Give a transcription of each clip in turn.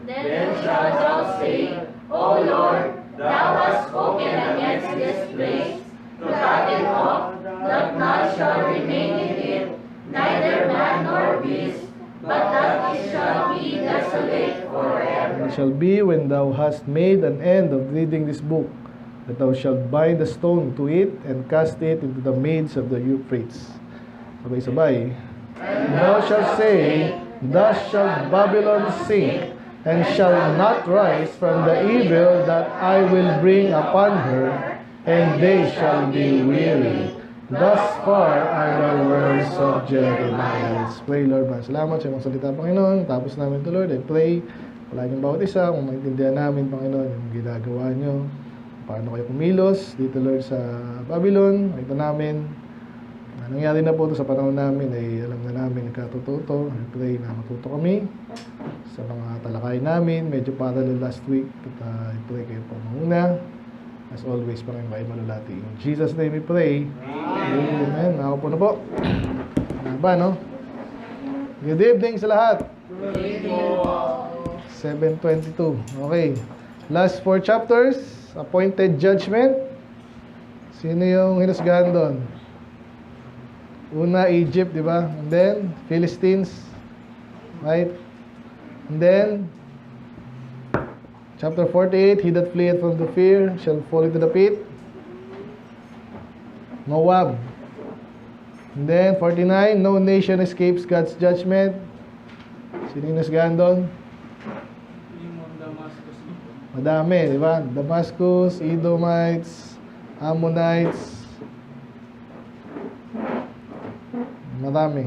Then shalt thou say, O Lord, thou hast spoken against this place, to cut it off, that none shall remain in it, neither man nor beast, but that it shall be desolate forever. It shall be when thou hast made an end of reading this book, that thou shalt bind a stone to it, and cast it into the meads of the Euphrates. Sabay-sabay. And thou shalt say, thus shall Babylon sink, and shall not rise from the evil that I will bring upon her, and they shall be weary. Thus far are the words of Jeremiah. Let's pray, Lord. Salamat sa mga salita, Panginoon. Tapos namin ito, Lord. I pray, palaging bawat isa, kung maintindihan namin, Panginoon, yung ginagawa nyo, paano kayo kumilos dito, Lord, sa Babylon. Ito namin, nangyari na po ito sa panahon namin, ay alam na namin, nagkatuto. I pray na matuto kami sa mga talakay namin. Medyo parallel last week. At I pray kayo po mauna. As always, Panginoon, kayo malulati. In Jesus' name we pray. Amen. Ako po na po. Ba, no? Good evening sa lahat. Good evening. 7:22. Okay. Last 4 chapters. Appointed judgment. Sino yung hinusgahan doon? Una, Egypt, di ba? And then, Philistines. Right? And then, chapter 48, he that fleeth from the fear shall fall into the pit. Moab. And then, 49, no nation escapes God's judgment. Sino yung nasgaan doon? Madami, di ba? Damascus, Edomites, Ammonites. Madami.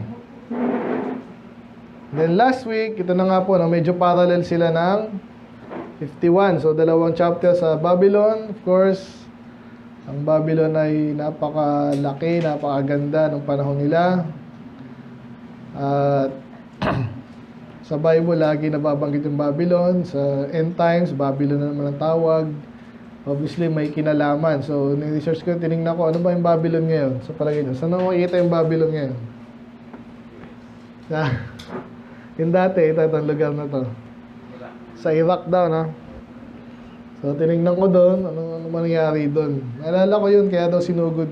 Then last week, ito na nga po, no, medyo parallel sila ng 51. So, dalawang chapter sa Babylon. Of course, ang Babylon ay napakalaki, napakaganda ng panahon nila. At sa Bible, lagi nababanggit yung Babylon. Sa end times, Babylon na naman ang tawag. Obviously, may kinalaman. So, ni-research ko, tinignan ko, ano ba yung Babylon ngayon? Sa palagay nyo, saan na makikita yung Babylon ngayon? Yung dati, itong lugar na to. Sa Iraq daw, no? So, tinignan ko doon, ano mangyari doon. Naalala ko yun, kaya daw sinugod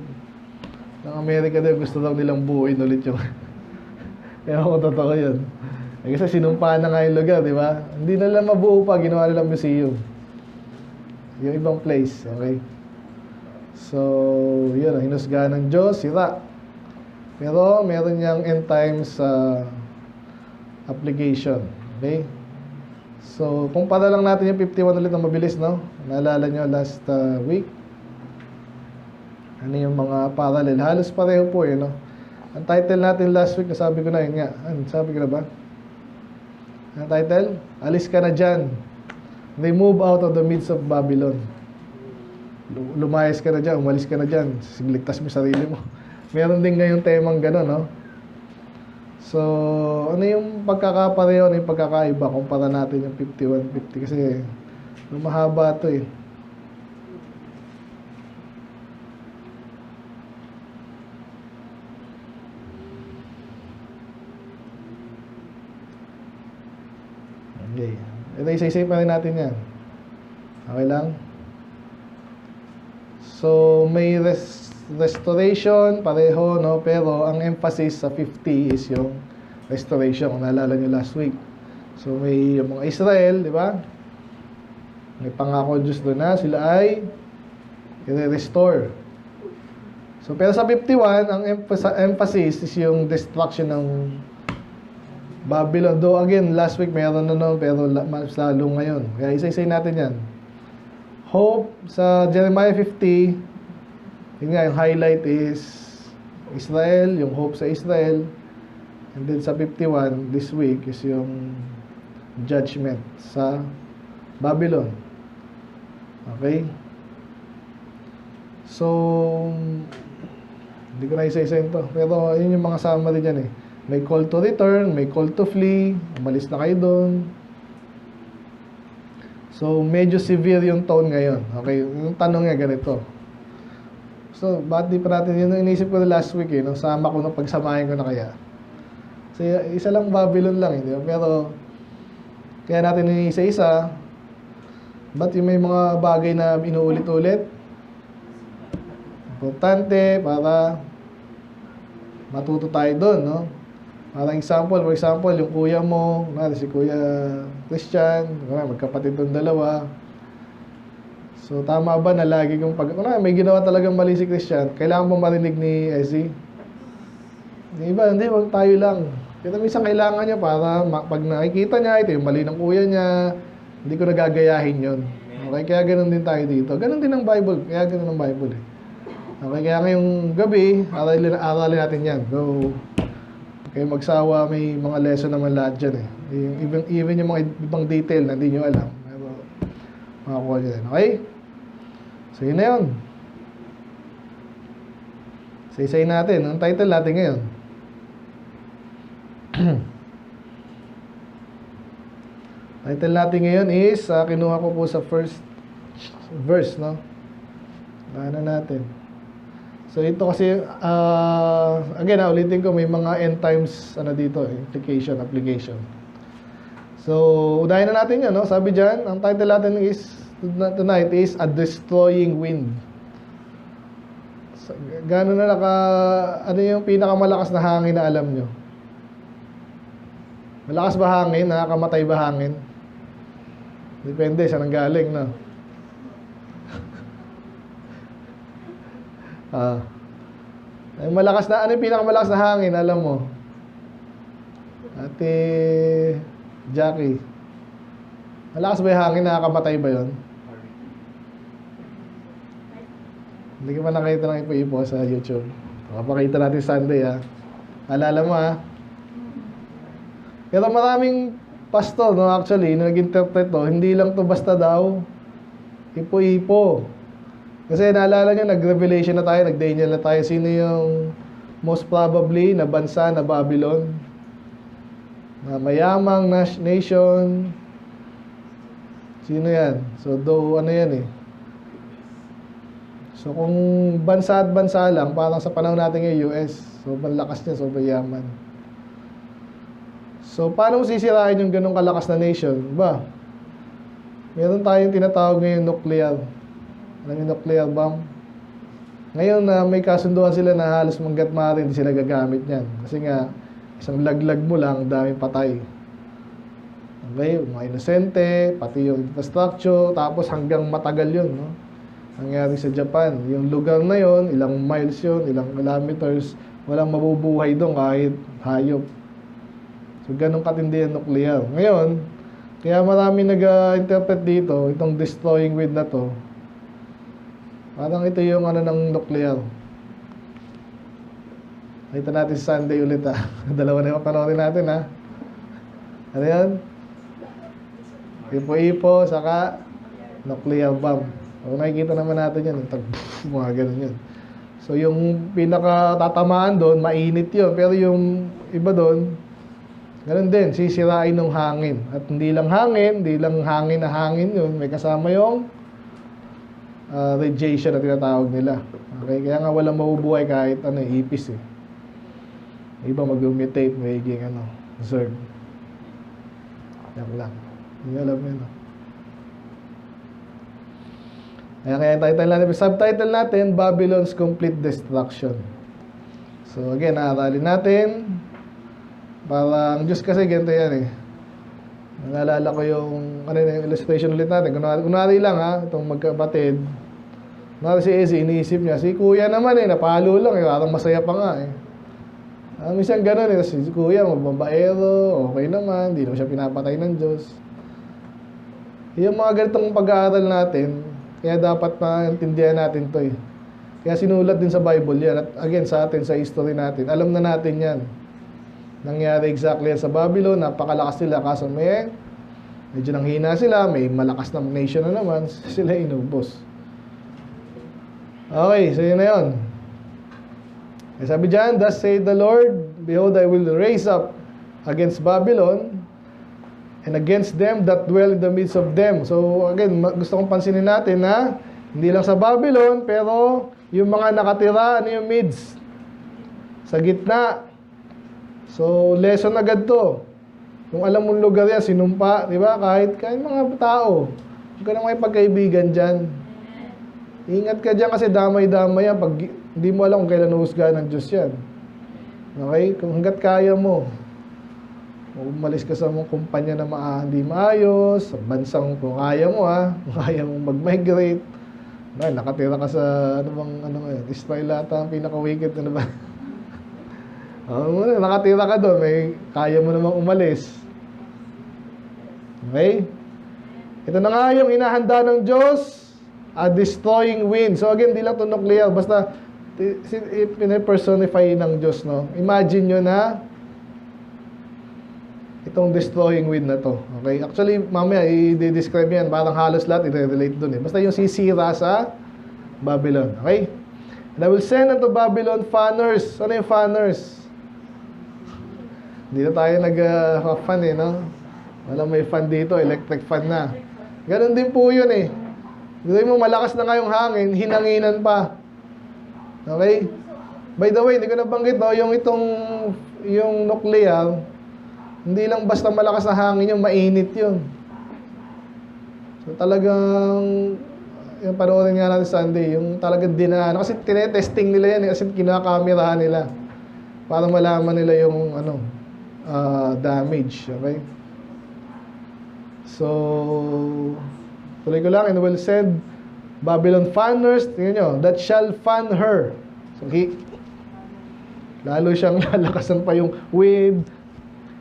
ng Amerika daw, gusto daw nilang buuin ulit yung kaya ako totoo yun. Kasi sinumpaan na nga yung lugar, di ba? Hindi na lang mabuo pa, ginawa nilang museum. Yung ibang place, okay? So, yun, hinusgahan ng Diyos, sira. Pero, meron niyang end times application, okay? So, kumpara lang natin yung 51 ulit na mabilis, no? Naalala nyo last week? Ano yung mga parallel? Halos pareho po, yun, no? Ang title natin last week, nasabi ko na yun nga. Sabi ko na ba? Ang title? Alis ka na dyan. Remove out of the midst of Babylon. Lumayas ka na dyan, umalis ka na dyan. Ligtas mo sarili mo. Meron din ngayong temang gano'n, no? So, ano yung pagkakapareho, ano yung pagkakaiba? Kumpara natin yung 51-50 kasi mahaba ito eh. Okay. Ito, isa-isa pa rin natin yan. Okay lang? So, may restoration, pareho, no? Pero, ang emphasis sa 50 is yung restoration. Kung naalala nyo last week. So, may yung mga Israel, di ba? May pangako Diyos doon na sila ay i-restore. So, pero sa 51, ang emphasis is yung destruction ng Babylon. Though again, last week mayroon na noon, pero mas lalo ngayon. Kaya isa-isay natin yan. Hope sa Jeremiah 50, yun nga, yung highlight is Israel, yung hope sa Israel. And then sa 51, this week, is yung judgment sa Babylon. Okay? So, hindi ko na isa-isayin to. Pero yun yung mga summary dyan eh. May call to return, may call to flee, umalis na kayo doon. So, medyo severe yung tone ngayon. Okay, yung tanong nga ganito. So, bakit di pa natin, yun inisip ko na last week eh, nung sama ko, nung pagsamahin ko na kaya. Kasi isa lang Babylon lang, hindi ba? Pero, Kaya natin isa-isa. Ba't yung may mga bagay na inuulit-ulit? Importante para matuto tayo doon, no? Parang for example, yung kuya mo, si Kuya Christian, magkapatid ng dalawa. So, tama ba na lagi kong may ginawa talagang mali si Christian, kailangan mo marinig ni Ezzy? Yung iba, hindi, wag tayo lang. Kaya minsan kailangan niya para pag nakikita niya, ito yung mali ng kuya niya, hindi ko nagagayahin yun. Okay, kaya ganun din tayo dito. Ganun din ang Bible, kaya ganun ang Bible eh. Okay, kaya ngayong gabi, aralin natin yan. So, kayo magsawa, may mga lesson naman lahat dyan eh. Even yung mga ibang detail na hindi nyo alam. Pero, makakuha nyo din. Okay? So, yun na yun. Isa-isayin natin. Ang title natin ngayon. Title natin ngayon is, kinuha ko po sa first verse, no? Bahanan natin. So, ito kasi, again, ulitin ko, may mga end times, dito, application. So, unahin na natin yan, no? Sabi dyan, ang title natin is, tonight is, A Destroying Wind. So, gano'n na ano yung pinakamalakas na hangin na alam nyo? Malakas ba hangin? Nakakamatay ba hangin? Depende, saan ang galing, no? Malakas na, ano yung pinakamalakas na hangin, alam mo? Ate Jackie. Malakas ba yung hangin? Nakakamatay ba yun? Hindi ko pa nakita ng ipo-ipo sa YouTube. Makapakita natin Sunday, ha? Alala mo, ha? Pero maraming pastor, no, actually, na nag-interpret to, hindi lang to basta daw ipo-ipo. Kasi naalala nyo, nag-Revelation na tayo, nag-Daniel na tayo. Sino yung most probably na bansa na Babylon? Na mayamang nation. Sino yan? So, ano yan eh. So, kung bansa at bansa lang, parang sa panahon natin yung US, so, malakas niya, sobrang yaman. So, paano mo sisirain yung ganong kalakas na nation? Ba? Meron tayong tinatawag ngayon nuclear. Alam yung nuclear bomb? Ngayon na may kasunduan sila na halos manggat maaari hindi sila gagamit niyan. Kasi nga, isang laglag mo lang, daming patay. Okay, mga inosente, pati yung infrastructure, tapos hanggang matagal yun, no? Nangyari sa Japan. Yung lugar na yon, ilang miles yun, ilang kilometers, walang mabubuhay doon kahit hayop. So, ganun katindi ang nuclear. Ngayon, kaya marami nag-interpret dito, itong destroying wind na to, parang ito yung ng nuclear. Nakita natin sa Sunday ulit, ha. Dalawa na yung panoorin natin, ha. Ano yan? Ipo-ipo, saka nuclear bomb. Kung nakikita naman natin yan, mga ganun yun. So, yung pinaka-tatamaan doon, mainit yun. Pero yung iba doon, ganun din, sisirain ng hangin. At hindi lang hangin na hangin yun. May kasama yung radiation na tinatawag nila. Okay? Kaya nga walang mabubuhay kahit ipis eh. Iba mag-mutate, magiging zerg. Yan lang. Hindi alam yun. Kaya title natin, subtitle natin, Babylon's Complete Destruction. So again, aralin natin. Parang Diyos kasi ganito yan eh. Naalala ko yung illustration ulit natin. Kunwari lang ha, itong magkapatid. Kunwari si Ezzy, iniisip niya. Si kuya naman eh, napalo lang eh. Parang masaya pa nga eh. Minsan ganun eh. Si kuya, magbabaero, okay naman. Hindi naman siya pinapatay ng Diyos. Yung mga ganitong pag-aaral natin, kaya dapat maintindihan natin to eh. Kaya sinulat din sa Bible yan. At again, sa atin, sa history natin, alam na natin yan. Nangyari exactly yan sa Babylon, napakalakas sila, kaso medyo nanghina sila, may malakas na nation na naman, sila inubos. Okay, so yun na yun. Sabi dyan, thus saith the Lord, behold, I will raise up against Babylon, and against them that dwell in the midst of them. So again, gusto kong pansinin natin na hindi lang sa Babylon, pero yung mga nakatira, yung midst, sa gitna. So, lesson agad to. Kung alam mong lugar yan, sinumpa, di ba? Kahit mga tao. Huwag ka na makipagkaibigan dyan. Ingat ka dyan kasi damay-damay yan. Pag hindi mo alam kung kailan uhusgahan ng Diyos yan. Okay? Kung hanggat kaya mo, umalis ka sa mga kumpanya na hindi maayos, sa bansang kung kaya mo kung kaya mong mag-migrate. Nakatira ka sa, Israel ata ang pinaka-wicked, ano ba? Nakatira ka doon, kaya mo namang umalis. Okay? Ito na nga yung inahanda ng Diyos, a destroying wind. So again, di lang ito nuclear, basta pinapersonify ng Diyos, no? Imagine nyo na itong destroying wind na to. Okay? Actually, mamaya i-describe yan, parang halos lahat i-relate doon. Basta yung sisira sa Babylon. Okay? And I will send unto Babylon fanners. Ano yung fanners? Hindi na tayo nag-fan no? Walang may fan dito, electric fan na. Ganon din po yun Gusto mo, malakas na nga yung hangin, hinanginan pa. Okay? By the way, hindi ko nabanggit, yung nuclear, hindi lang basta malakas na hangin yung mainit yun. So talagang, yung panoorin nga natin Sunday, yung talagang kasi tinetesting nila yan, kasi kinakamerahan nila para malaman nila yung damage. Okay? So, tuloy ko lang, and will send Babylon fanners, tingnan nyo, that shall fan her. So, lalo siyang lalakasan pa yung wind,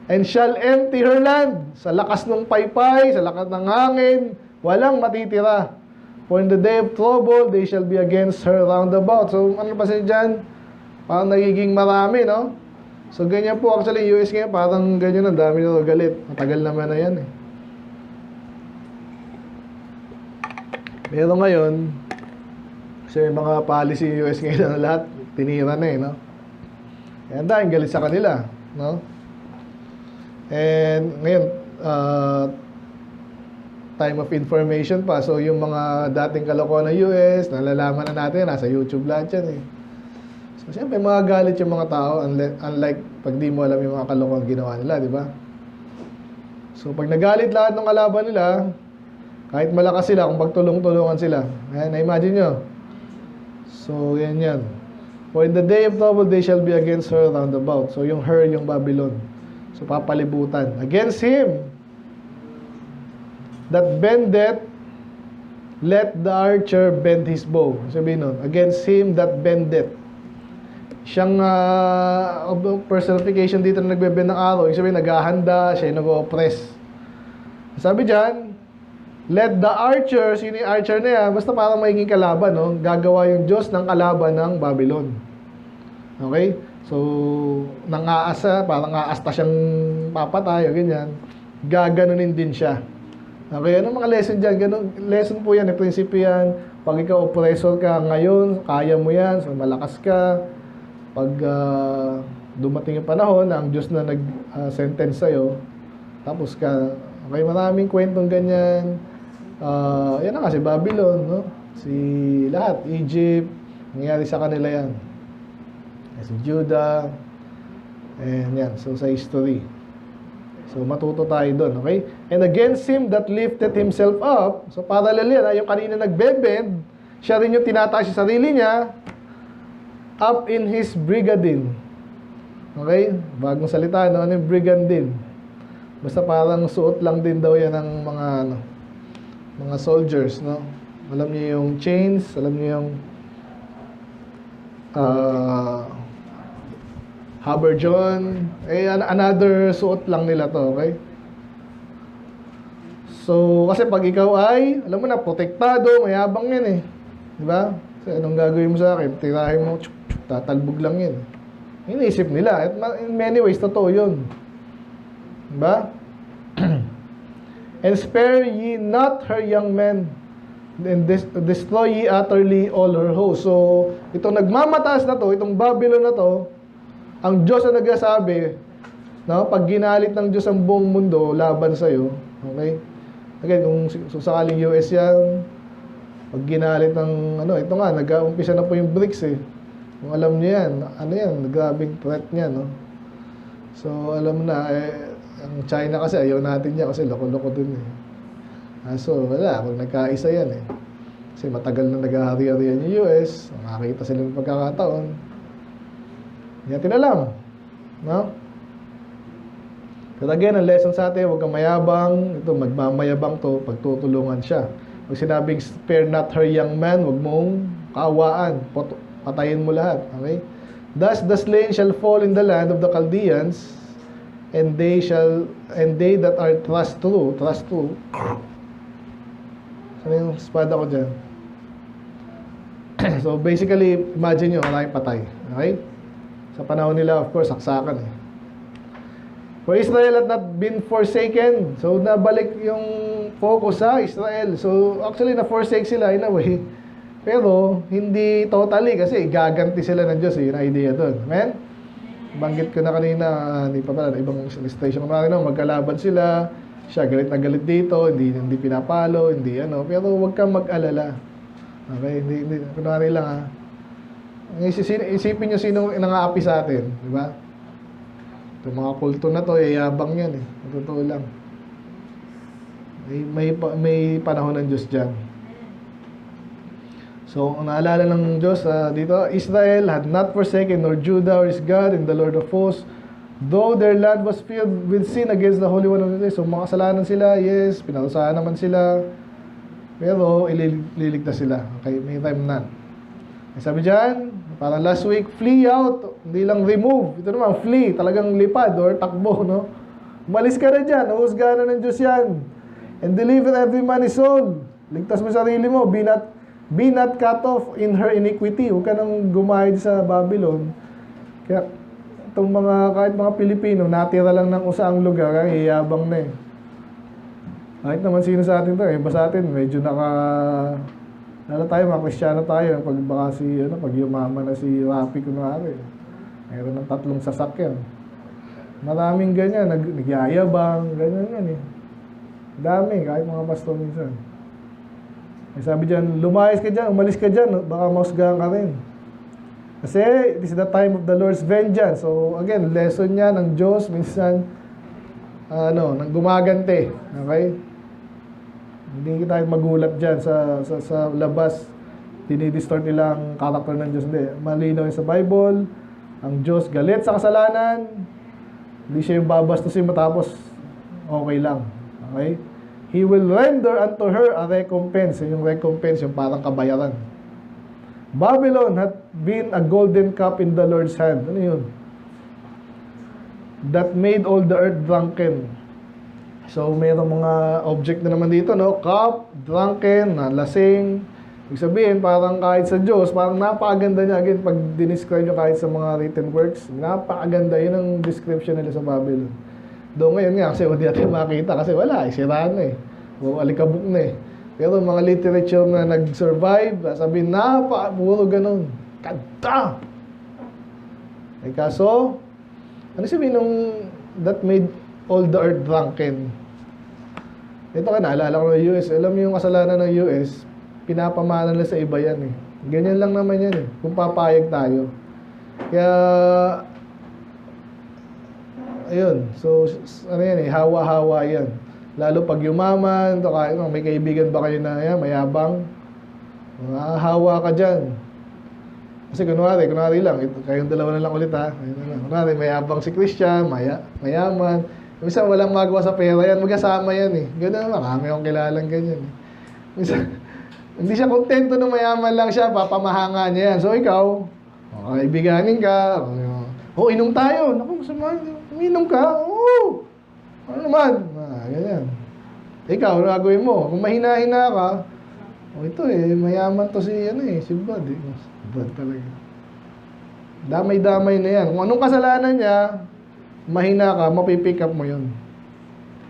and shall empty her land. Sa lakas ng paypay, sa lakas ng hangin, walang matitira. For in the day of trouble, they shall be against her round about. So, ano pa siya dyan? Parang nagiging marami, no? So, ganyan po. Actually, US ngayon, parang ganyan, ang dami nito galit. Matagal naman na yan, Pero ngayon, kasi mga policy US ngayon na lahat, tinira na, no? Kaya dahil galit sa kanila, no? And ngayon, time of information pa. So, yung mga dating kalokohan ng US, nalalaman na natin, nasa YouTube lahat yan, So, siyempre, mga galit yung mga tao, unlike pag di mo alam yung mga kalokohan ginawa nila, di ba? So, pag nagalit lahat ng kalaban nila, kahit malakas sila, kung pagtulong-tulungan sila. Ayan, na-imagine nyo. So, yan. For in the day of trouble, they shall be against her round about. So, yung her, yung Babylon. So, papalibutan. Against him that bendeth, let the archer bend his bow. Sabihin nun, against him that bendeth. Siyang personification dito na nagbebend ng araw. Ibig sabihin, naghahanda, siya yung nag-oppress. Sabi dyan, let the archer, sino yung archer na yan? Basta parang magiging kalaban, no? Gagawa yung Diyos ng kalaban ng Babylon. Okay? So, nang-aasa, parang aasta siyang papatay o ganyan. Gaganunin din siya. Okay, anong mga lesson dyan? Ganun, lesson po yan, prinsipyo yan. Pag ikaw oppressor ka ngayon, kaya mo yan, so malakas ka. Pag dumating yung panahon na ang Diyos na nag-sentence sa'yo, tapos ka, okay, maraming kwentong ganyan. Yan na kasi Babylon, no? Si lahat, Egypt, nangyari sa kanila yan. Si Judah, and yan, so sa history. So matuto tayo doon, okay? And against him that lifted himself up, so parallel yan, yung kanina nagbebend, siya rin yung tinataas yung sarili niya, up in his brigadine. Okay? Bagong salita, no? Ano yung brigandine? Basta parang suot lang din daw yan ng mga soldiers, no? Alam niyo yung chains, alam niyo yung habergeon, another suot lang nila to, okay? So, kasi pag ikaw ay, alam mo na, protektado, mayabang yan di ba? Kasi anong gagawin mo sa akin? Tirahin mo, tatalbog lang yan. Iniisip nila, at in many ways, totoo yun. Diba? And spare ye not her young men, and destroy ye utterly all her hosts. So, itong nagmamataas na to, itong Babylon na to, ang Diyos na nagsasabi, no, pag ginalit ng Diyos ang buong mundo, laban sa'yo, okay? Again, kung sakaling US yan, pag ginalit ng, ito nga, nag-uumpisa na po yung BRICS Kung alam niyo yan, yan, grabing threat niya, no? So, alam na, ang China kasi ayaw natin niya kasi loko-loko dun eh. So, wala. Kung nagkaisa yan eh. Kasi matagal na naghahari-harian yung US. Makakita sila ng pagkakataon. Hindi natin alam. No? But again, ang lesson sa atin, huwag kang mayabang. Ito, magmamayabang to, pagtutulungan siya. Pag sinabing, spare not her young man, huwag mong kaawaan. Patayin mo lahat. Okay? Thus the slain shall fall in the land of the Chaldeans, and they that are thrust through. Ano yung espada ko dyan? So basically, imagine nyo, maraming patay. Okay? Sa panahon nila, of course, saksakan eh. For Israel had not been forsaken. So nabalik yung focus sa Israel. So actually, na-forsake sila in a way. Pero, hindi totally kasi gaganti sila ng Diyos. Yung idea doon. Amen? Banggit ko na kanina, hindi pa pala, ibang illustration ko na magkalaban sila. Siya galit na galit dito, hindi pinapalo, hindi ano. Pero huwag kang mag-alala. Okay? Hindi, kunwari lang ha. Isipin nyo sino nang-aapi sa atin. Di ba? Itong mga kulto na to, yayabang yan eh. Totoo lang. May panahon ng Diyos dyan. So, naalala ng Diyos dito, Israel had not forsaken, nor Judah or his God, and the Lord of hosts, though their land was filled with sin against the Holy One of Israel. So, makasalanan sila, yes, pinarusahan naman sila, pero ililigtas sila. Okay, may time na. Sabi dyan, parang last week, flee out, hindi lang remove. Ito naman, flee, talagang lipad or takbo, no? Umalis ka na dyan, uhusgahan na ng Diyos yan. And deliver every man his soul. Ligtas mo sarili mo, be not cut off in her iniquity. Huwag ka nang gumahid sa Babylon. Kaya, itong kahit mga Pilipino, natira lang ng usaang lugar, kaya iyabang na eh. Kahit naman sino sa atin to, iba sa atin, medyo lalo tayo, mga Kristiyano tayo, pag yumaman na si Rafi, kunwari. Mayroon ng 3 sasakyan. Maraming ganyan, nagyayabang, ganyan yan eh. Dami, kahit mga pastor minsan. Sabi dyan, lumayas ka dyan, umalis ka dyan, baka mausgahan ka rin. Kasi, it is the time of the Lord's vengeance. So, again, lesson niya ng Diyos, minsan, nang gumagante. Okay? Hindi tayo magulat dyan sa labas. Dinidistort nila ang karakter ng Diyos. Hindi. Malinaw yun sa Bible. Ang Diyos galit sa kasalanan. Hindi siya yung babastusin matapos okay lang. Okay? He will render unto her a recompense. Yung recompense, yung parang kabayaran. Babylon hath been a golden cup in the Lord's hand. Ano yun? That made all the earth drunken. So, mayroong mga object na naman dito, no? Cup, drunken, lasing. Ibig sabihin, parang kahit sa Diyos, parang napakaganda niya. Again, pag dinescribe nyo kahit sa mga written works, napakaganda yun ang description nila sa Babylon. Doon ngayon nga, kasi hindi natin makita kasi wala, siraan na eh. O alikabok na eh. Pero mga literature na nag-survive, sabihin, puro ganun. Kanta! Eh kaso, ano sabihin nung that made all the earth drunken? Ito ka, naalala ko ng US. Alam mo yung kasalanan ng US, pinapamana nila sa iba yan eh. Ganyan lang naman yan eh, kung papayag tayo. Kaya, ayun, so, ano yan eh, hawa-hawa yan. Lalo pag yumaman, may kaibigan ba kayo na yan, mayabang? Hawa ka dyan. Kasi kunwari lang, kayong dalawa na lang ulit ha. Kunwari, mayabang si Christian, mayaman. Minsan walang magawa sa pera yan, magkasama yan eh. Ganun naman, kami akong kilalang ganyan eh. Minsan, hindi siya kontento na mayaman lang siya, papamahanga niya yan. So ikaw, kaibiganin ka, inom tayo. Naku, masama, uminom ka, oo. Ano naman? Ganyan. Ikaw, gagawin mo. Kung mahina-hina ka, ito eh, mayaman to si Bud eh. Bud talaga. Damay-damay na yan. Kung anong kasalanan niya, mahina ka, mapipick up mo yun.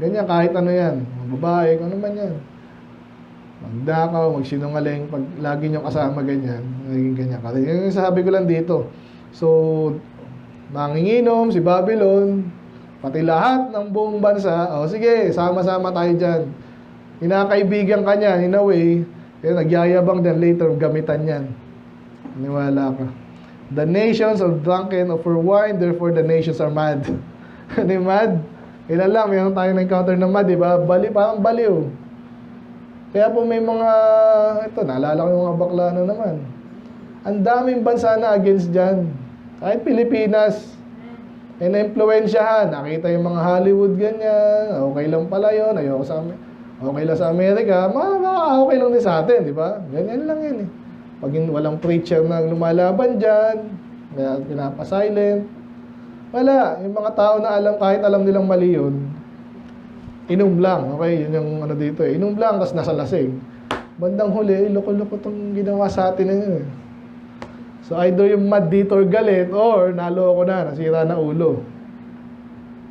Ganyan, kahit ano yan. Babae, kung ano man yan. Magdakaw, magsinungaling, pag lagi nyo kasama ganyan, naging ganyan ka. Yung sabi ko lang dito. So, manginginom, si Babylon, pati lahat ng buong bansa, sige, sama-sama tayo dyan. Kinakaibigan ka niyan, in a way, kaya nagyayabang din later, gamitan yan. Niwala ka. The nations are drunken of her wine, therefore the nations are mad. Ano yung mad? Ilan lang, meron tayong na-encounter naman, di ba? Parang baliw. Kaya po may mga, ito, naalala ko yung mga bakla na naman. Ang daming bansa na against dyan. Kahit Pilipinas, ay na-impluensyahan. Nakita yung mga Hollywood ganyan, okay lang pala yun, okay lang sa Amerika, okay lang din sa atin, di ba? Ganyan lang yun eh. Pag walang preacher na lumalaban dyan, pinapasilent, wala. Yung mga tao na kahit alam nilang mali yun, inom lang, okay? Yun yung ano dito eh. Inom lang, tapos nasa lasing. Bandang huli, loko-loko itong ginawa sa atin na yun eh. So either yung mad dito or galit, or naloko na, nasira na ulo.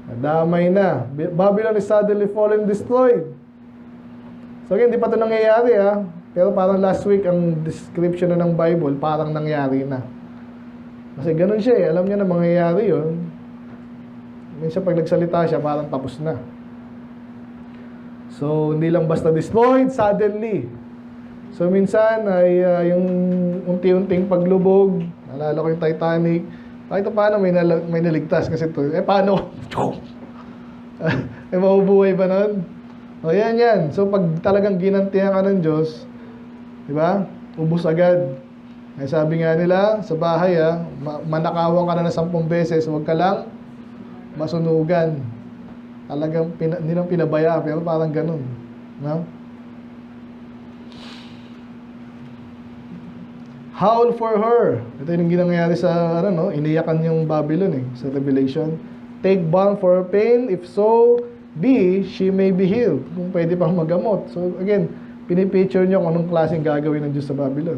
Nadamay na. Babylon is suddenly fallen and destroyed. So again, hindi pa ito nangyayari ha. Pero parang last week, ang description na ng Bible, parang nangyari na. Kasi ganun siya eh. Alam niya na mangyayari yun. Minsan pag nagsalita siya, parang tapos na. So, hindi lang basta destroyed, suddenly. So, minsan ay yung unti-unting paglubog. Naalala ko yung Titanic. Kahit paano may naligtas kasi ito. Paano? Mabubuhay ba nun? O, yan. So, pag talagang ginantihan ka ng Diyos, di ba? Ubus agad. Ay sabi nga nila, sa bahay manakawan ka na 10 beses, huwag ka lang masunugan. Talagang hindi lang pinabaya, pero parang ganun. No? Howl for her. Ito yung ginangyari sa, iniyakan yung Babylon sa Revelation. Take balm for her pain, if so be, she may be healed. Kung pwede pang magamot. So again, pinipicture nyo kung anong klaseng gagawin ng Diyos sa Babylon.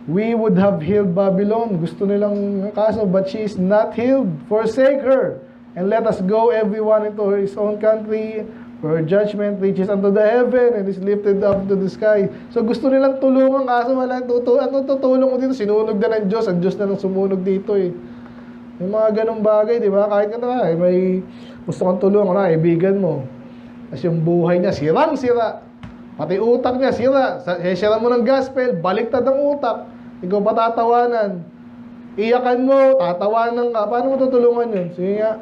We would have healed Babylon. Gusto nilang kaso, but she is not healed. Forsake her, and let us go everyone into his own country, for her judgment reaches unto the heaven, and is lifted up to the sky. So gusto nilang tulungan, kaso wala ano tutulong ko dito? Sinunog na ng Diyos. Ang Diyos na lang sumunog dito eh. May mga ganong bagay, di ba? Kahit may gusto kang tulungan, kaibigan mo. Kasi yung buhay niya, sirang-sira. Pati utak niya, sira. Sira mo ng gospel, baliktad ang utak. Ikaw pa tatawanan. Iyakan mo, tatawanan ka. Paano mo tutulungan yun? Sige nga.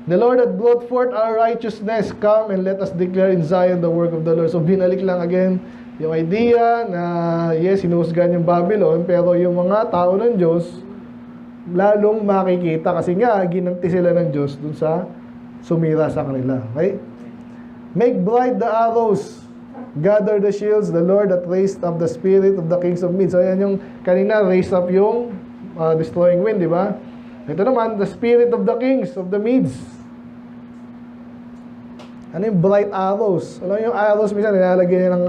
The Lord hath brought forth our righteousness. Come and let us declare in Zion the work of the Lord. So binalik lang again yung idea na yes, hinuhusgan yung Babylon, pero yung mga tao ng Diyos lalong makikita kasi nga ginanti sila ng Diyos dun sa sumira sa kanila. Okay? Make bright the arrows, gather the shields, the Lord that raised up the spirit of the kings of Medes. So yan yung kanina, raised up yung destroying wind, di ba? Ito naman, the spirit of the kings of the Medes. Ano yung bright arrows? Alam yung arrows, minsan nilalagay niya ng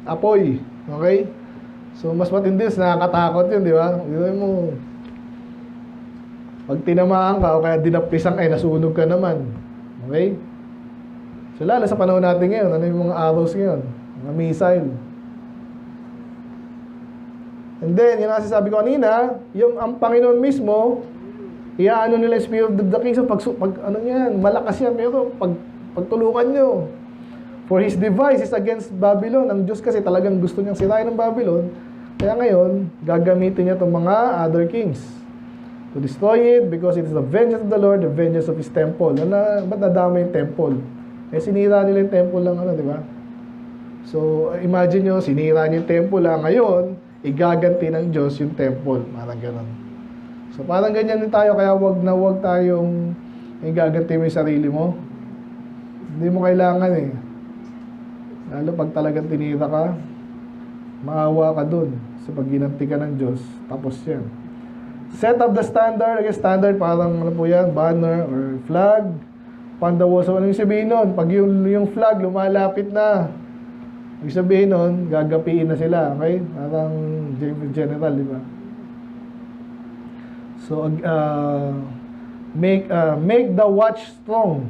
apoy. Okay? So mas matindi, nakakatakot yun, di ba? Yun mo, pag tinamaan ka o kaya dinapisan ka, nasunog ka naman. Okay? So lalo sa panahon natin ngayon, ano yung mga arrows ngayon? Mga missile. And then, yun ang sabi ko kanina, ang Panginoon mismo, iaano nila yung spirit of the king. So pag ano yan, malakas yan, pero pagtulungan nyo. For his device is against Babylon. Ang Diyos kasi talagang gusto niyang sirain ng Babylon. Kaya ngayon, gagamitin niya itong mga other kings to destroy it because it is the vengeance of the Lord, the vengeance of His temple. Ba't nadama yung temple? Sinira nila yung temple lang, di ba? So, imagine nyo, sinira niyo yung temple lang. Ngayon, igaganti ng Diyos yung temple. Parang ganun. So, parang ganyan din tayo. Kaya wag tayong igaganti mo yung sarili mo. Hindi mo kailangan eh. Lalo pag talagang tinira ka, maawa ka dun sa pag ginanti ka ng Diyos. Tapos yan. Set up the standard. Again, standard parang ano po yan, banner or flag. Pandawo. So, ano yung sabihin nun? Pag yung flag lumalapit na, ibig sabihin nun, gagapiin na sila. Okay? Parang general, di ba? So, make the watch strong.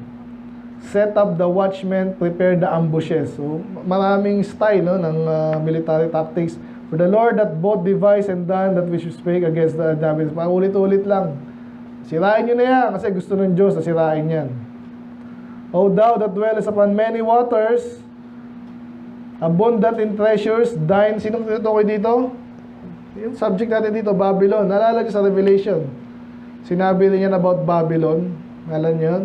Set up the watchmen, prepare the ambushes. So, maraming style ng military tactics. For the Lord that both devised and done that we should speak against the David. Paulit-ulit lang. Sirain nyo na yan kasi gusto ng Diyos na sirain yan. O thou that dwellest upon many waters, abundant in treasures, thine. Sinong tinutukoy dito? Yung subject natin dito, Babylon. Naalala niyo sa Revelation? Sinabi rin yan about Babylon. Naalala niyo yun?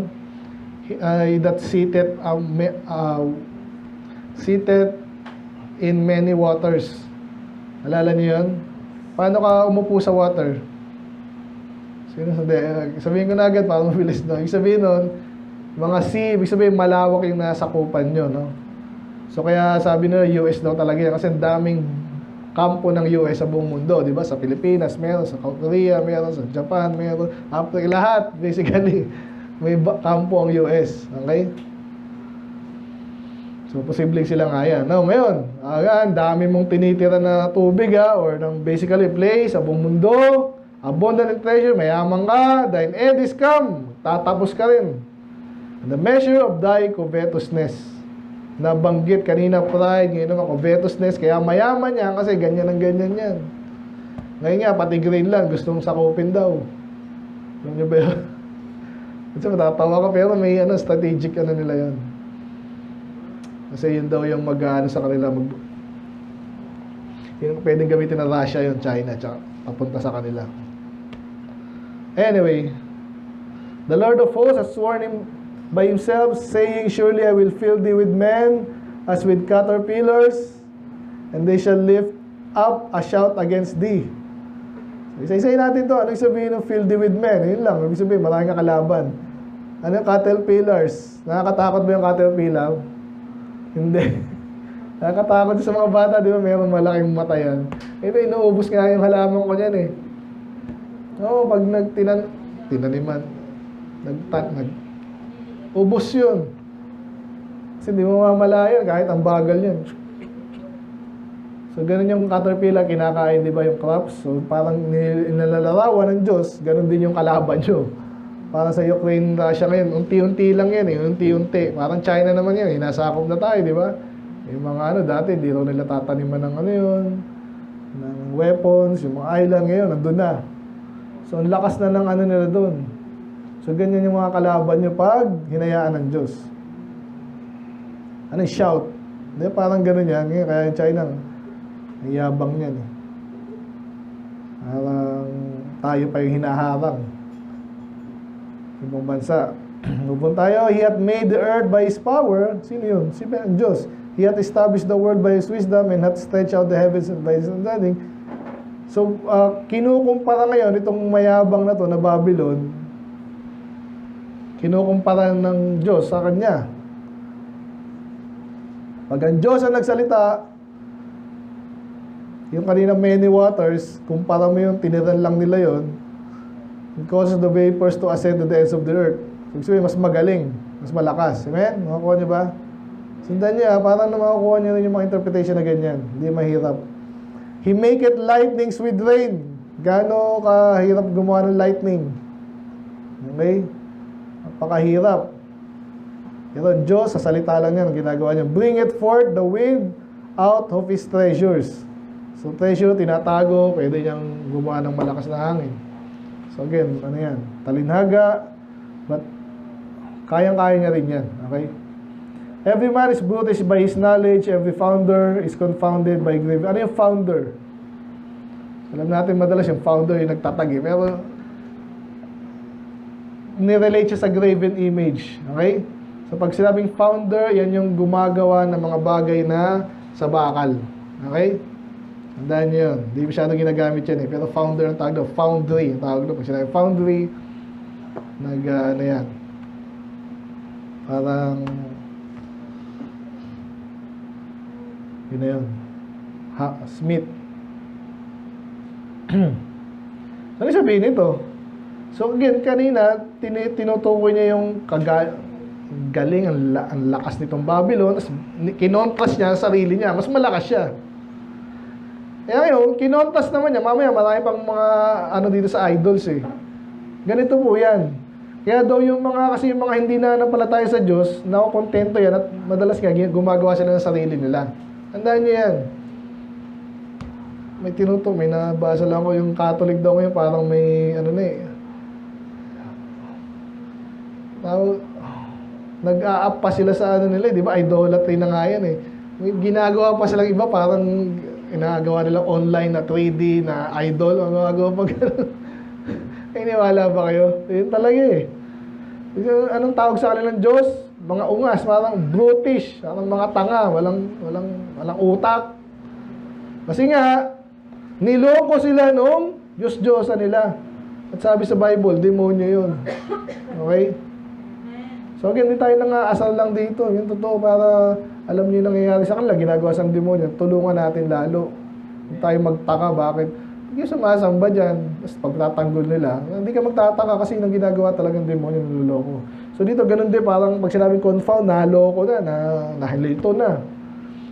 That seated in many waters. Naalala niyo yun? Paano ka umupo sa water? Sabihin ko na agad para mabilis, no? Ibig sabihin nun, mga sea, ibig sabihin malawak yung nasakupan nyo, no? So kaya sabi nila US daw talaga yan kasi daming kampo ng US sa buong mundo, di ba? Sa Pilipinas meron, sa Korea meron, sa Japan meron, Africa, lahat basically may kampo ang US, okay? So posibleng sila nga yan. Now ngayon, dami mong tinitira na tubig or ng basically place sa buong mundo, abundant in treasure, mayaman ka, thine end is come, tatapos ka rin. And the measure of thy covetousness, nabanggit kanina pride, ngayon naman covetousness, kaya mayaman yan kasi ganyan ang ganyan yan. Ngayon nga, pati Greenland, gustong sakupin daw. Alam nyo ba yun? Kasi matatawa ka, pero may strategic nila yun. Kasi yun daw yung sa kanila, yung pwedeng gamitin ng Russia yun, China, tsaka papunta sa kanila. Anyway, the Lord of hosts has sworn by himself, saying, surely I will fill thee with men as with caterpillars, and they shall lift up a shout against thee. So, isa-isayin natin to. Ano yung sabihin ng fill thee with men? Yun lang. Ibig sabihin, maraming kakalaban. Ano yung caterpillars? Nakakatakot ba yung caterpillar? Hindi. Nakakatakot sa mga bata, di ba? Mayroong malaking mata yan. Ito, inuubos nga yung halaman ko niyan eh. Oo, pag tinaniman, ubos yun. Kasi di mo mamalayan kahit ang bagal yan. So, ganun yung caterpillar, kinakain, di ba, yung crops. So, parang nilalarawan ng Diyos, ganun din yung kalaban nyo. Parang sa Ukraine, Russia ngayon, unti-unti lang yan eh, unti-unti. Parang China naman yan, hinasakop na tayo, di ba? Yung mga dati, di raw nila tataniman ng ng weapons, yung mga island ngayon, nandun na. So, ang lakas na ng nila doon. So, ganyan yung mga kalaban nyo pag hinayaan ng Diyos. Shout. Di, parang ganun yan. Kaya yung China, ang yabang niyan eh. Parang tayo pa yung hinaharang. Ibang bansa. Upon tayo, He hath made the earth by His power. Sino yun? Si Diyos. He hath established the world by His wisdom and hath stretched out the heavens by His understanding. So, kinukumpara ngayon itong mayabang na to na Babylon, kinukumpara ng Diyos sa Kanya. Pag ang Diyos ang nagsalita, yung kanina many waters, kumpara mo yung tiniran lang nila yon, it causes the vapors to ascend to the ends of the earth. So, mas magaling, mas malakas. Amen? Makakuha niyo ba? Sundan niya, parang na makakuha niyo rin yung mga interpretation na ganyan. Hindi mahirap. He maketh lightnings with rain. Gaano kahirap gumawa ng lightning? Okay? Napakahirap. Pero ang Diyos, sa salita lang yan, ang ginagawa niya. Bring it forth the wind out of His treasures. So treasure, tinatago, pwede niyang gumawa ng malakas na hangin. So again, yan? Talinhaga, but kayang-kaya niya rin yan. Okay? Every man is brutish by his knowledge, every founder is confounded by grave. Ano yung founder? Alam natin madalas yung founder yung nagtatagi, pero nirelate siya sa graven image. Okay? So pag sinabing founder, yan yung gumagawa ng mga bagay na sa bakal. Okay? Tandaan nyo yun. Hindi masyadong ginagamit yan eh. Pero founder ang tawag doon. Foundry ang tawag doon. Pag sinabing foundry, yan. Parang yun na yun. Smith. Ano sabihin nito? So again, kanina, tinutukoy niya yung galing, ang lakas nitong Babylon, tapos kinontras niya sa sarili niya, mas malakas siya. Kaya ngayon, kinontras naman niya, mamaya marami pang mga dito sa idols eh. Ganito po yan. Kaya daw yung kasi yung mga hindi na napalataya sa Diyos, nakukontento yan at madalas nga gumagawa sila ng sarili nila. Tandaan niyo yan. May nabasa lang ko yung Catholic daw ngayon, parang may nag-a-up pa sila sa nila, di ba? Idolatry na nga yan eh. May ginagawa pa silang iba, parang inagawa nilang online na 3D na idol, ang gagawa pa gano'n. Iniwala ba kayo? Yun talaga eh. Anong tawag sa kanilang Diyos? Mga ungas, parang brutish, parang mga tanga, walang utak. Kasi nga, niloko sila nung Diyos-Diyosa nila. At sabi sa Bible, demonyo yun. Okay? So again, hindi tayo nangaasal lang dito. Yung totoo para alam niyo yung nangyayari sa kanila, ginagawa sa demonyo, tulungan natin lalo. Hindi tayo magtaka, bakit? Hindi sumasamba dyan. Tapos pagtatanggol nila, hindi ka magtataka kasi yung ginagawa talagang demonyo niloloko. So dito, ganun din, parang pag sinabing confound, naloko na, nahilito na.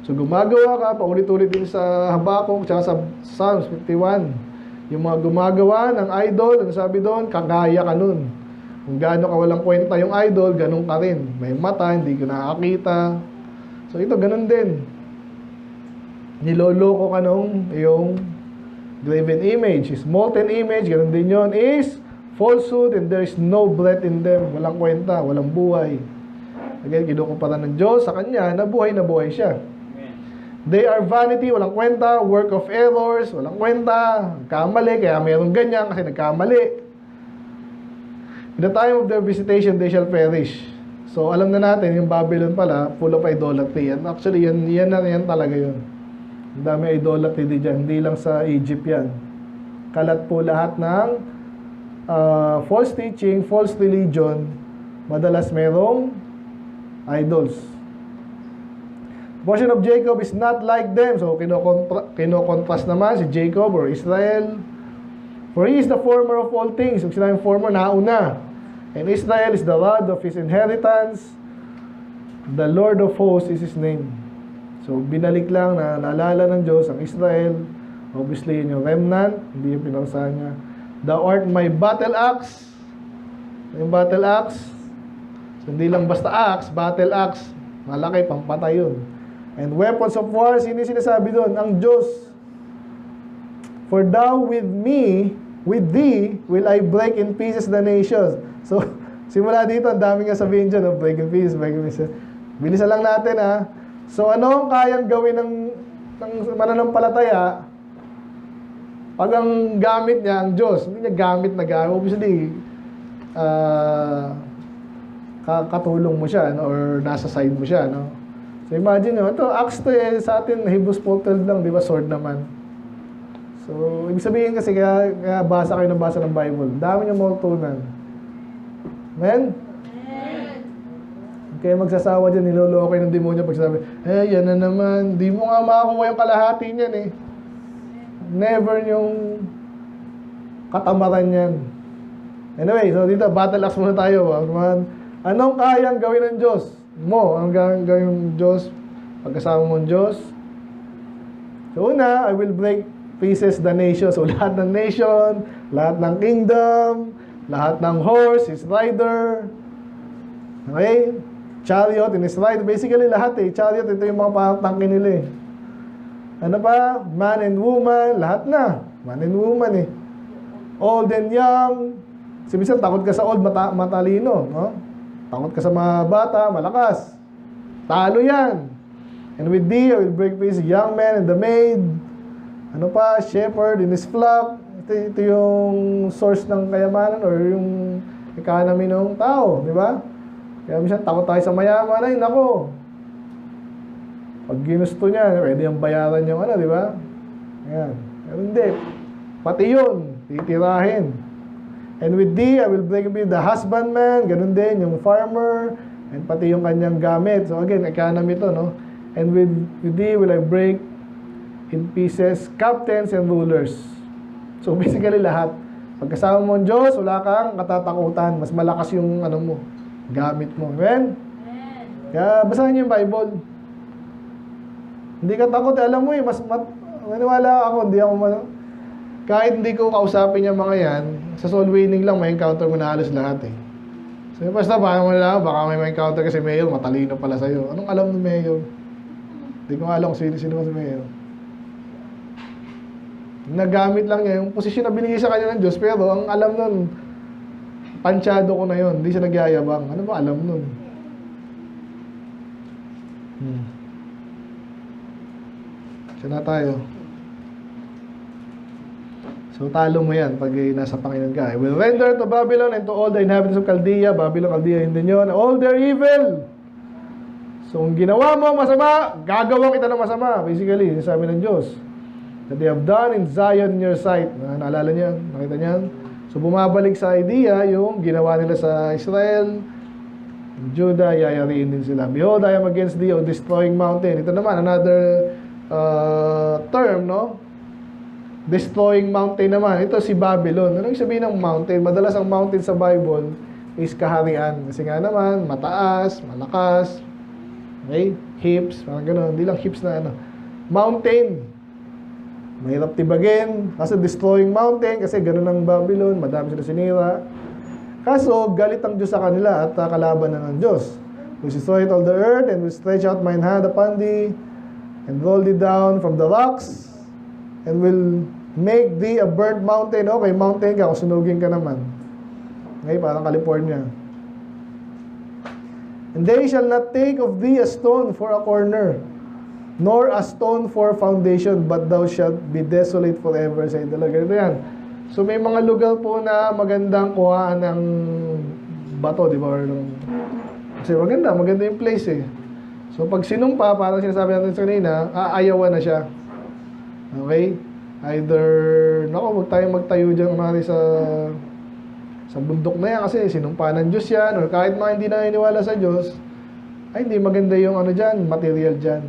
So gumagawa ka, paulit-ulit din sa Habakuk, tsaka sa Psalms 51. Yung mga gumagawa ng idol, ano sabi doon, kagaya ka nun. Kung gaano ka walang kwenta yung idol, ganun ka rin. May mata, hindi ka nakakita. So ito, ganun din. Niloloko ka nung yung graven image, is molten image, ganun din yun, is falsehood and there is no breath in them. Walang kwenta, walang buhay. Again, kinukumpara ng Diyos sa kanya na buhay siya. They are vanity, walang kwenta, work of errors, walang kwenta, kamali, kaya mayroong ganyan kasi nagkamali. In the time of their visitation, they shall perish. So, alam na natin, yung Babylon pala, full of idolatry. And actually, yan talaga yun. Ang dami idolatry din dyan. Hindi lang sa Egypt yan. Kalat po lahat ng false teaching, false religion. Madalas merong idols. The portion of Jacob is not like them. So, kinokontrast naman si Jacob or Israel. For he is the former of all things. Kung sinabing former, nauna. And Israel is the rod of his inheritance. The Lord of hosts is his name. So, binalik lang na naalala ng Diyos ang Israel. Obviously, yun yung remnant. Hindi yung pinarsahan niya. Thou art my battle axe. Yung battle axe. So, hindi lang basta axe, battle axe. Malaki, pampatay yun. And weapons of war, sino sinasabi doon? Ang Diyos. For thou with me, with thee, will I break in pieces the nations. So, simula dito, ang dami nga sabihin dyan, no? Break in pieces, break in pieces. Bilisan lang natin, ha? So, ano ang kayang gawin ng mananampalataya pag ang gamit niya, ang Diyos? Hindi niya gamit na gamit. Obviously, katulong mo siya, no? Or nasa side mo siya, no? So, imagine nyo, ito, axe to sa atin, Hebrews 4:12 lang, di ba? Sword naman. So, ibig sabihin kasi, kaya basa kayo ng basa ng Bible. Dami nyo mautunan. Amen? Kaya magsasawa dyan, niloloko kayo ng demonyo pag sabi, yan na naman, di mo nga makakuha yung kalahati niyan eh. Never yung katamaran yan. Anyway, so dito, battle axe muna tayo. Anong kayang gawin ng Diyos? Anong kayang gawin ng Diyos? Pagkasama mo ng Diyos? So una, I will break pieces the nation. So lahat ng nation, lahat ng kingdom, lahat ng horse, his rider, okay? Chariot and his rider. Basically lahat eh. Chariot, ito yung mga tangke nila eh. Ano pa? Man and woman, lahat na. Man and woman eh. Old and young. Sabihin, takot ka sa old, matalino. No? Takot ka sa mga bata, malakas. Talo yan. And with thee, I will break peace, young man and the maid. Ano pa? Shepherd in his flock. Ito yung source ng kayamanan or yung economy ng tao. Di ba? Kaya minsan takot tayo sa mayaman. Ay, nako. Pag ginusto niya, pwede yung bayaran yung di ba? Ayan. Pero hindi. Pati yun, titirahin. And with thee, I will break the husbandman, ganun din, yung farmer, and pati yung kanyang gamit. So again, economy to, no? And with thee will I break in pieces captains and rulers. So basically lahat. Pagkasama mo ang Diyos, wala kang katatakutan. Mas malakas yung mo, gamit mo. Amen? Kaya basahin niyo yung Bible. Hindi ka takot, alam mo maniwala ako, kahit hindi ko kausapin yung mga yan, sa soul winning lang, may encounter mo na halos lahat eh. So basta baka may encounter kasi Mayor, matalino pala sa'yo. Anong alam ng Mayor? Hindi ko alam kung sino si Mayor. Nagamit lang niya yung posisyon na binigay sa kanya ng Diyos, pero ang alam nun, pansyado ko na yun, hindi siya nagyayabang. Ano ba alam nun? Siya na tayo. So, talo mo yan pag nasa Panginoon ka. I will render to Babylon and to all the inhabitants of Chaldea. Babylon, Chaldea, hindi yun. All their evil. So, kung ginawa mo masama, gagawa kita ng masama. Basically, sabi ng Diyos. That they have done in Zion in your sight. Naalala niyo? Nakita niyo? So, bumabalik sa idea yung ginawa nila sa Israel. Judah, yayariin din sila. Behold, I am against thee, O destroying mountain. Ito naman, another term, no? Destroying mountain naman. Ito si Babylon. Ano yung sabihin ng mountain? Madalas ang mountain sa Bible is kaharian. Kasi nga naman, mataas, malakas, okay? Hips, parang gano'n. Hindi lang hips na ano. Mountain. Mahirap tibagin. Kasi destroying mountain, kasi gano'n ang Babylon. Madami sila sinira. Kaso, galit ang Diyos sa kanila at kalaban na ng Diyos. We destroy all the earth and we stretch out mine hand upon thee and roll thee down from the rocks and will make thee a burnt mountain. Okay, mountain ka, kusunugin ka naman. Okay, parang California. And they shall not take of thee a stone for a corner, nor a stone for foundation, but thou shalt be desolate forever, say the Lord. Ganito yan. So, may mga lugar po na magandang kuhaan ng bato, di ba? Kasi maganda yung place eh. So, pag sinumpa, parang sinasabi natin sa kanina, aayawan na siya. Okay? Either, huwag tayong magtayo dyan sa bundok na yan kasi sinumpa ng Diyos yan, or kahit mga hindi naniniwala sa Diyos, ay hindi maganda yung dyan, material dyan.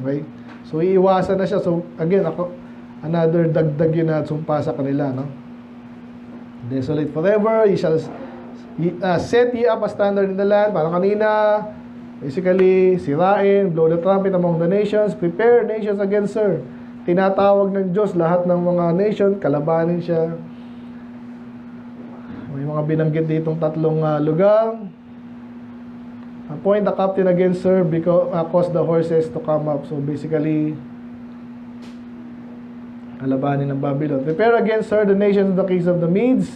Okay? So, iiwasan na siya. So, again, another dagdag yun na sumpa sa kanila, no? Desolate forever, ye shall set ye up a standard in the land. Parang kanina, basically, sirain, blow the trumpet among the nations, prepare nations against her. Tinatawag ng Diyos lahat ng mga nation, kalabanin siya. May mga binanggit ditong tatlong lugar. Appoint the captain against her because cause the horses to come up. So basically, kalabanin ng Babylon. Prepare against her the nations of the kings of the Medes,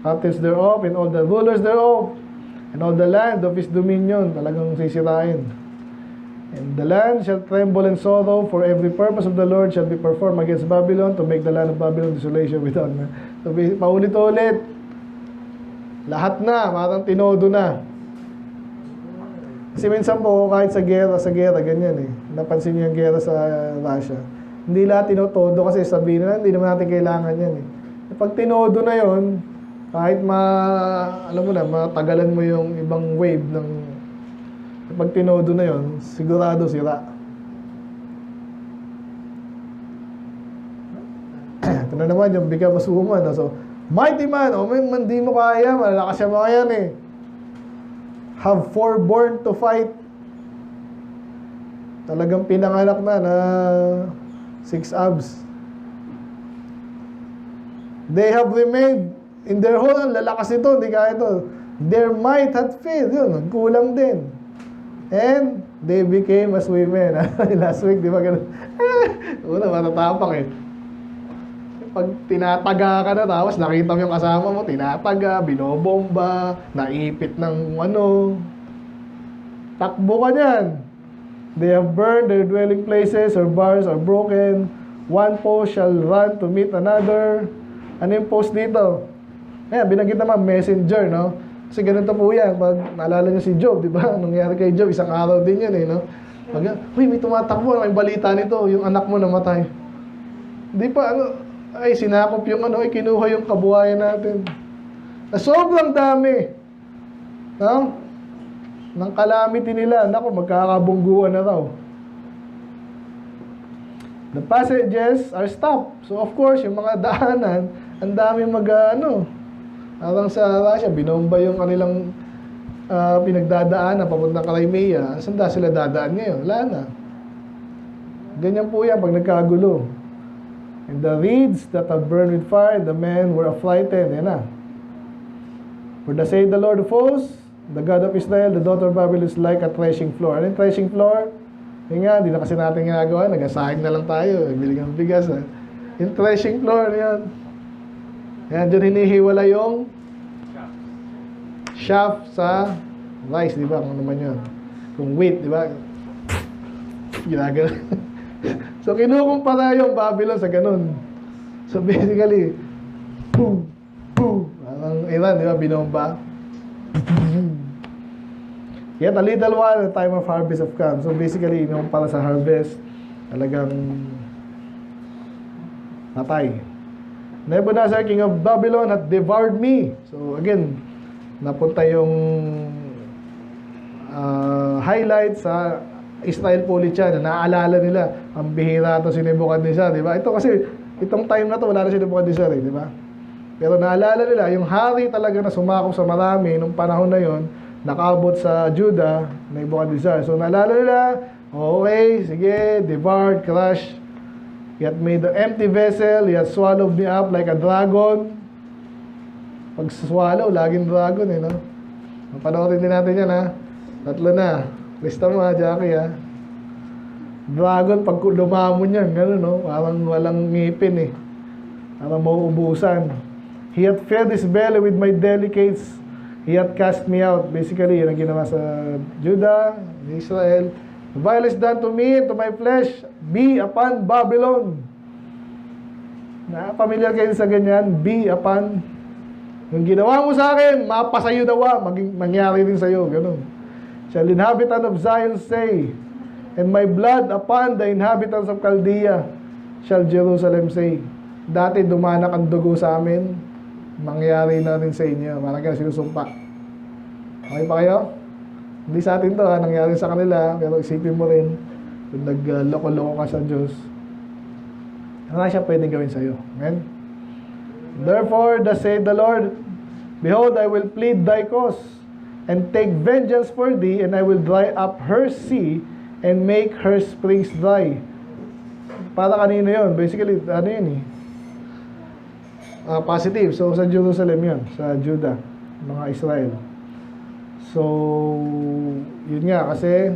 captains thereof, and all the rulers thereof, and all the land of his dominion. Talagang sisirain. And the land shall tremble in sorrow, for every purpose of the Lord shall be performed against Babylon, to make the land of Babylon desolation without. So, paulit-ulit. Lahat na, parang tinodo na. Kasi minsan po, kahit sa gera, ganyan eh. Napansin niyo yung gera sa Russia. Hindi lahat tinotodo kasi sabihin na, hindi naman natin kailangan yan eh. Pag tinodo na yon, kahit alam mo na, matagalan mo yung ibang wave ng pag tinodo na yon, sigurado sira. Ito na naman yung become a woman. So, mighty man, man, di mo kaya, malalakas siya mga yan eh. Have foreborn to fight. Talagang pinanganak na 6 abs. They have remained in their whole, lalakas ito, hindi kaya ito. Their might had failed, yun, kulang din. And they became as women. Last week, di ba ganun? Una, matatapang eh. Pag tinataga ka na, tapos nakita mo yung kasama mo, tinataga, binobomba, naipit ng takbo ka niyan. They have burned their dwelling places, her bars are broken. One post shall run to meet another. Ano yung post dito? Ayan, binanggit naman, messenger, no? Kasi ganito po yan. Pag naalala niyo si Job, di ba? Nangyari kay Job, isang araw din yan, eh, no? Pag, may tumatakbo, may balita nito, yung anak mo namatay. Di pa, sinakop yung kinuha yung kabuhayan natin. Na sobrang dami. No? Ng calamity nila. Naku, magkakabungguan na raw. The passages are stopped. So, of course, yung mga daanan, ang dami parang sa Russia, binomba yung kanilang pinagdadaanan papuntang Crimea. Saan sila dadaan ngayon? Wala na. Ganyan po yan pag nagkagulo. And the reeds that have burned with fire, the men were affrighted. Yan na. For the say the Lord of hosts, the God of Israel, the daughter of Babylon is like a threshing floor. Ano yung threshing floor? Yung nga, hindi na kasi natin ginagawa. Nag-asahing na lang tayo. Bili ng bigas. Yung threshing floor, yan. Yan, dyan hinihiwala yung shaft sa rice, di ba? Kung naman yun. Kung wheat, di ba? Ginagano. So, kinukumpara yung Babylon sa ganun. So basically, boom, boom. Ang Iran, di ba, binomba. Yet a little while, the time of harvest have come. So basically, yung para sa harvest, talagang natay. Nebuchadnezzar, king of Babylon, had devoured me. So again, napunta yung highlight sa Israel Politia na naaalala nila ang bihira to si Nebuchadnezzar, di ba? Ito kasi, itong time na to, wala na si Nebuchadnezzar, di ba? Pero naalala nila, yung hari talaga na sumakop sa marami nung panahon na yon, nakaabot sa Judah, Nebuchadnezzar. So naalala nila, okay, sige, devoured, crushed. He had made the empty vessel, he had swallowed me up like a dragon. Pag swallow, laging dragon eh, no? Panoorin din natin yan, ha? Tatlo na. Lista mo, ha, Jackie, ha? Dragon, pag lumamon yan, gano'n, no? Parang walang ngipin, eh. Parang mauubusan. He had filled his belly with my delicates. He had cast me out. Basically, yun ang ginawa sa Judah, Israel. The violence done to me, to my flesh, be upon Babylon. Familiar kayo sa ganyan? Be upon. Yung ginawa mo sa akin, mapasayo daw, mangyari rin sa'yo. Ganun. Shall inhabitant of Zion say, and my blood upon the inhabitants of Chaldea, shall Jerusalem say. Dati dumanak ang dugo sa amin, mangyari na rin sa inyo. Parang ganun sinusumpa. Okay pa kayo? Hindi sa atin to, ha? Nangyari sa kanila, pero isipin mo rin, kung nagloko-loko ka sa Diyos, ano siya pwedeng gawin sa'yo? Amen? Therefore, thus saith the Lord, behold, I will plead thy cause, and take vengeance for thee, and I will dry up her sea, and make her springs dry. Para kanino yun? Basically, ano yun eh? Positive. So, sa Jerusalem yun, sa Judah, mga Israel. So, yun nga, kasi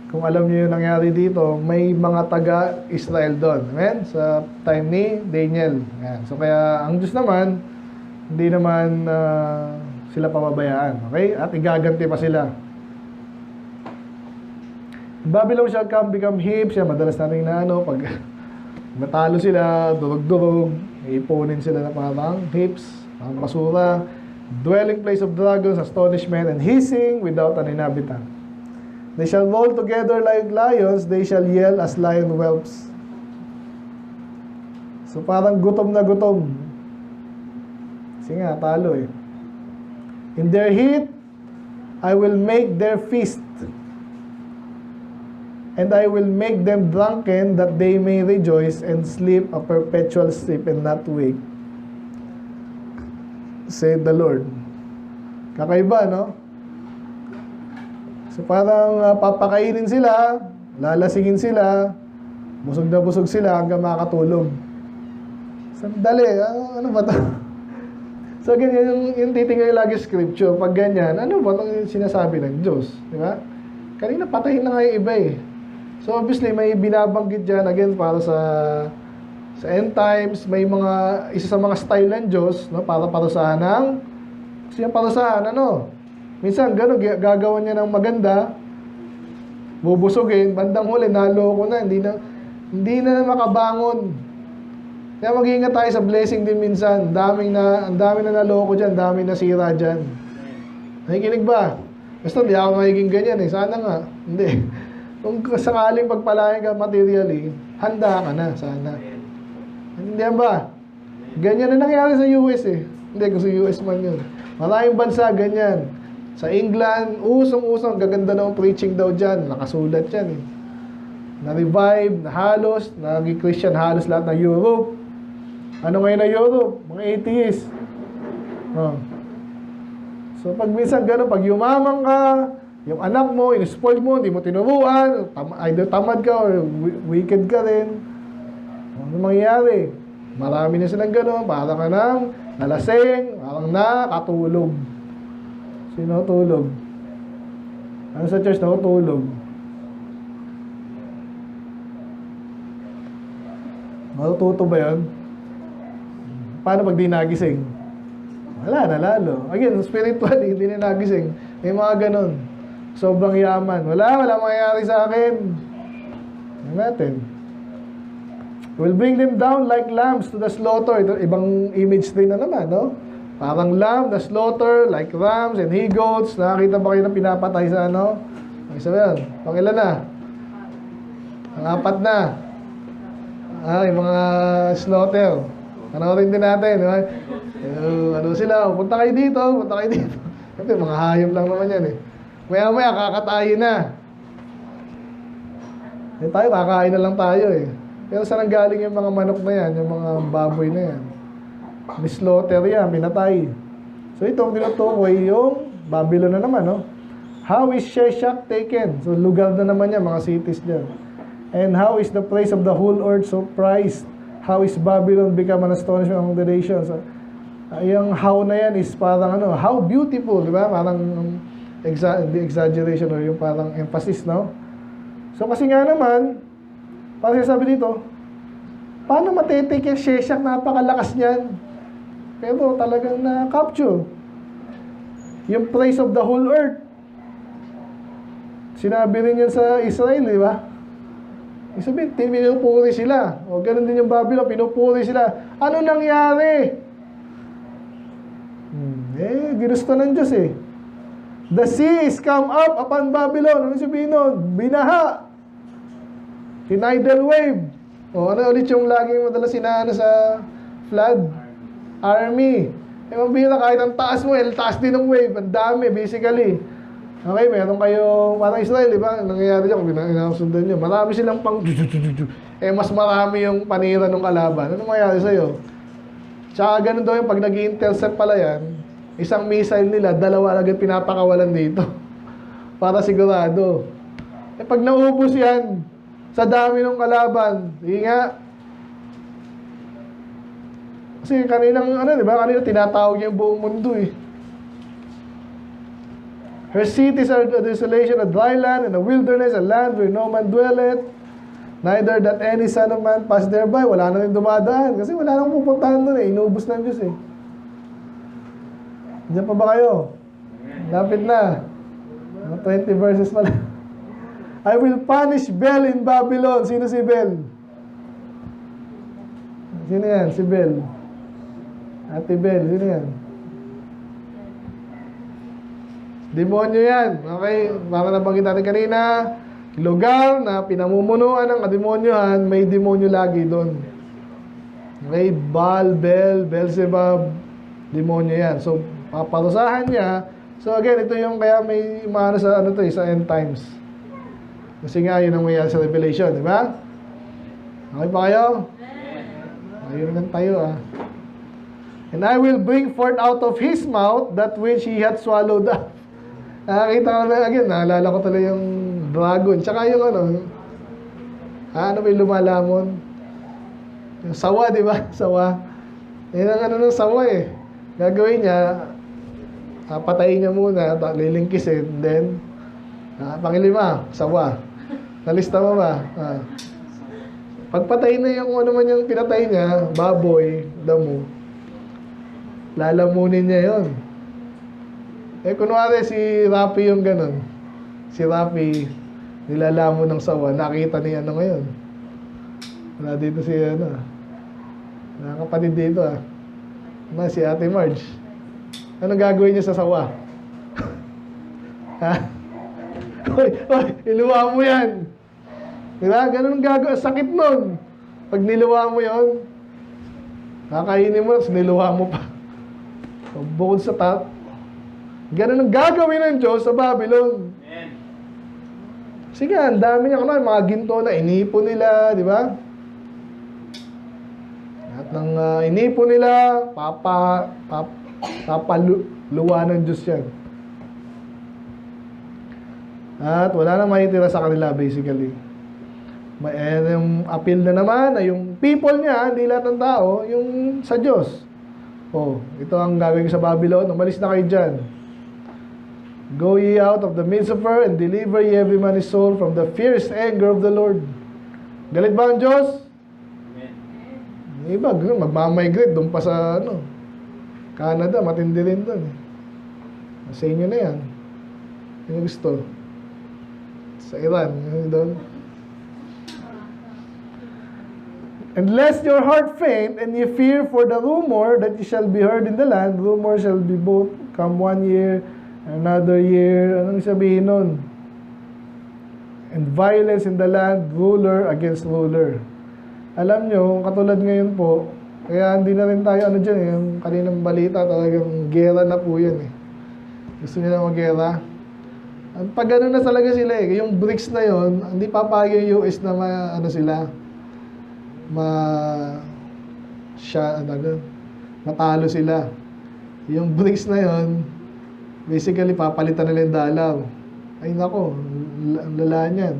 kung alam niyo yung nangyari dito, may mga taga-Israel doon. Amen? Sa time ni Daniel. Ayan. So, kaya ang Diyos naman, hindi naman sila pababayaan. Okay? At igaganti pa sila. Babylon shall become heaps. Yan, madalas natin na pag matalo sila, durog-durog, iipunin sila na parang heaps. Ang basura, dwelling place of dragons, astonishment, and hissing without an inhabitant. They shall roll together like lions, they shall yell as lion whelps. So parang gutom na gutom. Kasi nga, talo eh. In their heat, I will make their feast, and I will make them drunken, that they may rejoice and sleep a perpetual sleep and not wake, said the Lord. Kakaiba, no? So parang papakainin sila, lalasingin sila, busog na busog sila hanggang makatulog. Sandali, ano ba ito? So ganyan yung titingnan lagi scripture. Pag ganyan, ano ba itong sinasabi ng Diyos? Di ba? Kanina patayin na nga yung iba eh. So obviously may binabanggit dyan again para sa end times, may mga isa sa mga style ng Diyos, no, para parusahan ng siya parusahan, ano? Minsan gano'n, gagawan niya ng maganda, bubusugin, bandang huli, naloko na, hindi na makabangon. Kaya mag-iingat tayo sa blessing din minsan. Ang dami na naloko dyan, daming nasira dyan. Nakikinig ba? Basta hindi ako magiging ganyan eh. Sana nga. Hindi. Kung sakaling pagpalayan ka materially, handa ka na, sana. Hindi ba? Ganyan na nangyari sa US eh. Hindi, kung sa US man yun. Maraming bansa, ganyan. Sa England, usong-usong, gaganda na ang preaching daw dyan. Nakasulat yan eh. Na-revive, na halos, naging Christian halos lahat na Europe. Ano ngayon na Europe? Mga atheists. Oh. So pag minsan gano'n, pag yumaman ka, yung anak mo, in-spoil mo, hindi mo tinuruan, either tamad ka or wicked ka rin. Ano mangyayari? Marami na silang gano'n, para ka nang nalasing, parang nakatulog. Sino tulog? Ano sa church na tulog? Matututo ba yun? Paano pag di nagising? Wala na lalo. Again, spiritually, hindi na nagising. May mga ganon. Sobrang yaman. Wala mangyayari sa akin. Tingnan natin. Will bring them down like lambs to the slaughter. Ito, ibang image din na naman, no? Parang lamb na slaughter, like rams and he-goats. Nakakita ba kayo na pinapatay sa ano? Ang isa yan. Pangilan na? Ang apat na. Yung mga slaughter. Panoorin din natin. Diba? Ano sila? Punta kayo dito. Punta kayo dito. Kasi mga hayop lang naman yan eh. Maya-maya, kakatayin na. Tayo, kakain na lang tayo eh. Pero saan galing yung mga manok na yan? Yung mga baboy na yan? Ni-slaughter yan, pinatay. So ito ang tinutukoy yung Babylon na naman, no? How is Sheshach taken? So lugar na naman yan, mga cities dyan. And how is the place of the whole earth so prized? How is Babylon become an astonishment among the nations? Yung how na yan is parang ano, how beautiful, di ba? Parang the exaggeration or yung parang emphasis, no? So kasi nga naman, parang sabi dito, paano matitake yung Sheshach? Napakalakas niyan. Pero talagang na-capture. Yung place of the whole earth. Sinabi rin yan sa Israel, di ba? Sabihin, pinupuri sila. O ganun din yung Babylon, pinupuri sila. Ano nangyari? Ginusto ng Diyos eh. The sea is come up upon Babylon. Ano sabihin nun? Binaha. Tidal wave. O ano ulit yung laging madalas sinaano sa flood? Army. Mabira kahit ang taas mo, taas din ng wave. Ang dami, basically. Okay, meron kayo, parang Israel, di ba? Nangyayari dyan, kung inasundan nyo. Marami silang pang mas marami yung panira ng kalaban. Ano mangyayari sa'yo? Tsaka ganun daw yung pag nag-i-intercept pala yan, isang missile nila, dalawa agad pinapakawalan dito. Para sigurado. Pag naubos yan, sa dami ng kalaban, hindi nga. Kasi kaninang, di ba? Kanina tinatawag yung buong mundo eh. Her cities are a desolation, a dry land, and a wilderness, a land where no man dwelleth, neither that any son of man pass thereby. Wala na rin dumadaan. Kasi wala nang pupuntahan doon eh. Inubos ng Diyos eh. Diyan pa ba kayo? Lapit na. 20 verses pala. I will punish Bel in Babylon. Sino si Bel? Sino yan? Si Bel. Ate Bel, sino yan? Demonyo yan. Okay? Para nabanggit natin kanina, lugar na pinamumunuan ng kademonyohan, may demonyo lagi doon. Okay? Baal, Bel, Beelzebub, demonyo yan. So, paparusahan niya. So, again, ito yung kaya may maano sa, sa end times. Kasi nga, yun ang mayroon sa Revelation. Di ba? Okay pa kayo? Ayun lang tayo, And I will bring forth out of his mouth that which he had swallowed up. Nakakita ko na again, naalala ko talaga yung dragon. Tsaka yung ano ba yung lumalamon? Yung sawa, di ba? Sawa. Yan ang ng sawa eh. Gagawin niya, patayin niya muna, lilingkisin, then, pangilima, sawa. Nalista mo ba? Pagpatay na yung ano man yung pinatay niya, baboy, damo, lalamunin niya yon. Kunwari si Rapi yung ganun. Si Rapi, nilalamon ng sawa. Nakita niya ngayon. Wala dito si nakakapatid dito si Ate Marge. Ano gagawin niya sa sawa? Ha? Oy, iluwa mo yan. Diba? Ganun gagawin. Sakit nun. Pag niluwa mo yon, kakainin mo, niluwa mo pa. Bukod sa top, ganun ang gagawin ng Diyos sa Babylon. Amen. Sige, ang dami niya, mga ginto na inipon nila, di ba? At ng inipon nila, papaluwa ng Diyos yan. At wala na maitira sa kanila, basically. Yung appeal na naman, yung people niya, hindi lahat ng tao, yung sa Diyos. Ito ang gagawin sa Babylon. Umalis na kayo dyan. Go ye out of the midst of her and deliver ye every man his soul from the fierce anger of the Lord. Galit ba ang Diyos? Amen. Iba, magmamigrate doon pa sa Canada, matindi rin doon. Sa inyo na yan. Yung gusto. Sa Iran, doon. And lest your heart faint, and ye fear for the rumor that ye shall be heard in the land. Rumor shall be both come 1 year, another year. Anong sabihin nun? And violence in the land, ruler against ruler. Alam nyo, katulad ngayon po, kaya hindi na rin tayo ano dyan eh, yung kaninang balita, talagang gera na po yan eh. Gusto nila mag-gera. Pag gano'n na talaga sila eh, yung BRICS na yon, hindi papayag yung US na matalo sila. Yung BRICS na yon, basically papalitan nila yung dalaw. Ay nako, ang lala niyan.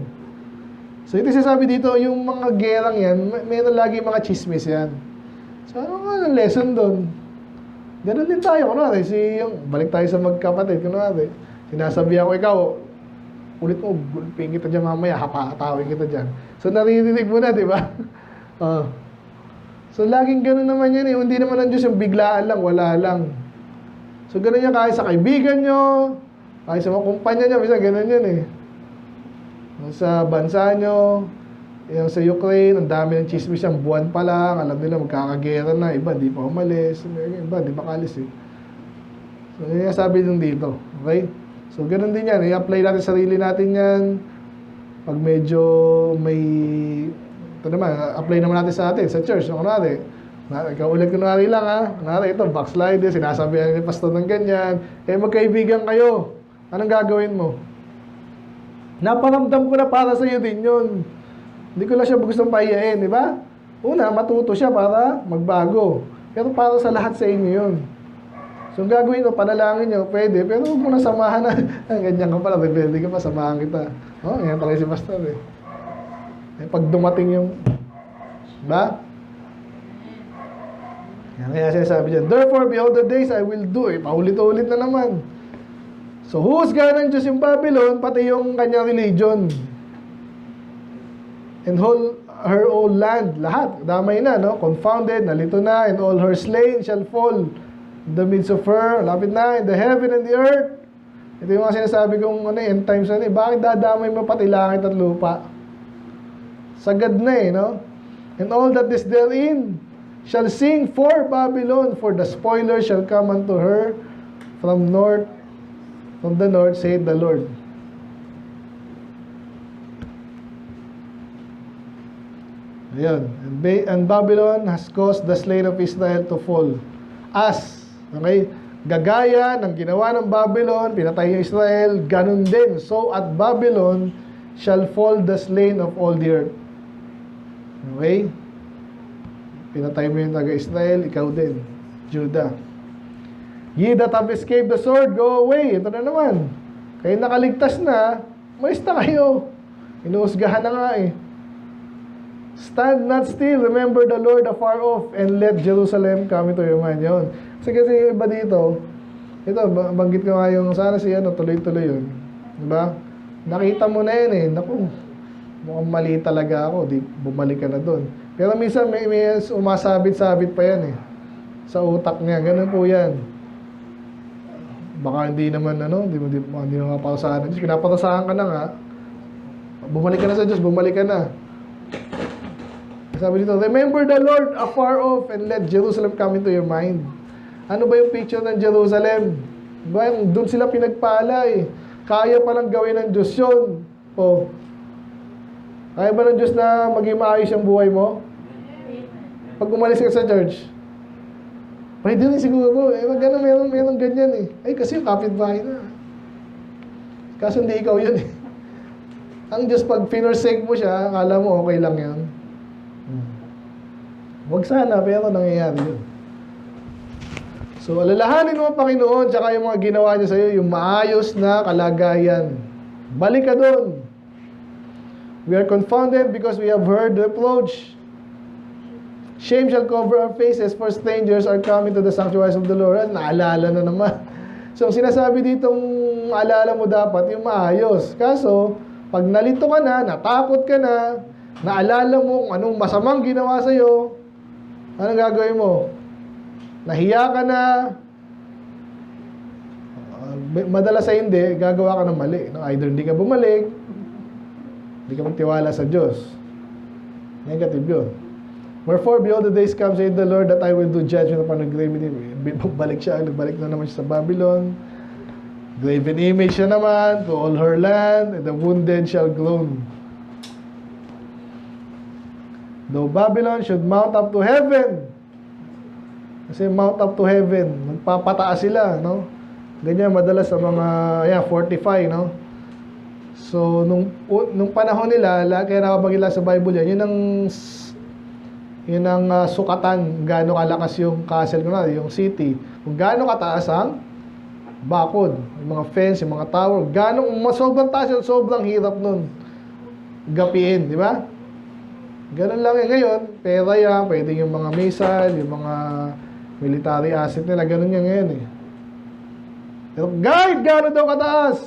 So ito sasabi dito, yung mga gerang yan, mayroon lagi mga chismis yan. So ano nga ang lesson doon? Ganun din tayo, kunwari, balik tayo sa magkapatid, kunwari, sinasabi ako, ikaw, ulit mo, gulping kita dyan mamaya, hapa-hatawin kita dyan. So naririnig mo na, di ba? So laging ganun naman yan eh, hindi naman ang Diyos yung biglaan lang, wala lang. So ganun yan kahit sa kaibigan nyo, kahit sa mga kumpanya nyo, minsan ganun yan eh. Sa bansa nyo, yung sa Ukraine, ang dami ng chismis yung buwan pa lang, alam nila magkakagera na, iba di pa umalis, iba di pa kalis eh. So yun yung sabi nung dito, okay? So ganun din yan, i-apply natin sarili natin yan. Pag medyo may, ito naman, apply naman natin sa atin, sa church, no, kunwari, ikaw ulit kunwari lang ha, kunwari ito, backslider, sinasabihan ni pastor ng ganyan, magkaibigan kayo, anong gagawin mo? Naparamdam ko na para sa iyo din yun. Hindi ko lang siya gustong pahiyain, di ba? Una, matuto siya para magbago. Pero para sa lahat sa inyo yun. So, ang gagawin mo, panalangin nyo, pwede. Pero huwag mo na samahan na, ganyan ka pala, rebelde ka pa, samahan kita. Yan talaga si pastor eh. Pag dumating yung, ba? Yan kaya siya sabi dyan, therefore, behold the days I will do. Paulit-ulit na naman. So, husgahan ng Diyos yung Babylon, pati yung kanyang religion. And her whole land, lahat, damay na, no? Confounded, nalito na, and all her slain shall fall in the midst of her, lapit na, in the heaven and the earth. Ito yung mga sinasabi kong end times na bakit dadamay mo pati langit at lupa? Sagad na eh, no? And all that is therein shall sing for Babylon, for the spoiler shall come unto her from the north, saith the Lord. Ayan. And Babylon has caused the slain of Israel to fall. Okay? Gagaya ng ginawa ng Babylon, pinatay yung Israel, ganun din. So at Babylon shall fall the slain of all the earth. Okay? Pinatay mo yung taga-Israel, ikaw din, Judah. Ye that have escaped the sword, go away. Ito na naman. Kayo nakaligtas na, maista kayo. Inuusgahan na nga eh. Stand not still, remember the Lord afar off, and let Jerusalem come into your mind. Yun. Kasi iba dito, ito, banggit ko nga yung sana tuloy-tuloy yun. Diba? Nakita mo na yun eh. Naku, mukhang mali talaga ako. Di, bumalik ka na doon. Pero minsan may umasabit-sabit pa yan eh. Sa utak niya. Ganun po yan. Baka hindi naman hindi naman parusahan ng Diyos. Pinaparusahan ka na nga. Bumalik ka na sa Diyos, bumalik ka na. Sabi dito, remember the Lord afar off and let Jerusalem come into your mind. Ano ba yung picture ng Jerusalem? Diba, doon sila pinagpala eh. Kaya palang gawin ng Diyos yun. Kaya ba ng Diyos na maging maayos yung buhay mo? Pag umalis ka sa church, pwede rin siguro. Meron ganyan eh. Ay, kasi yung kapitbahay na. Kaso hindi ikaw yun eh. Ang Diyos, pag finersake mo siya, akala mo okay lang yan. Huwag sana, pero nangyayari yun. So, alalahanin mo ang Panginoon, tsaka yung mga ginawa niya sa'yo, yung maayos na kalagayan. Balik ka doon. We are confounded because we have heard the reproach. Shame shall cover our faces, for strangers are coming to the sanctuaries of the Lord. Naalala na naman. So, sinasabi ditong maalala mo dapat yung maayos. Kaso, pag nalito ka na, natakot ka na, naalala mo kung anong masamang ginawa sa'yo, anong gagawin mo? Nahiya ka na, madalas sa hindi, gagawa ka ng mali. Either hindi ka bumalik, hindi ka magtiwala sa Diyos. Negative yun. Wherefore, behold, the days come, saith the Lord, that I will do judgment upon the graven image. Balik siya, nagbalik na naman siya sa Babylon. Graven image siya naman to all her land, and the wounded shall groan. Though Babylon should mount up to heaven. Kasi mount up to heaven, magpapataas sila, no? Ganyan madalas sa mga, 45, no? So, nung panahon nila, kaya nakapagila sa Bible yan, yun ang sukatan, gaano kalakas yung castle, yung city. Kung gaano kataas ang bakod, yung mga fence, yung mga tower, gaano, sobrang taas yun, sobrang hirap nun gapiin, di ba? Ganun lang eh. Ngayon, pera yan, pwede yung mga missile, yung mga military asset nila, ganun yan ngayon eh. Pero guide, gano'n daw kataas.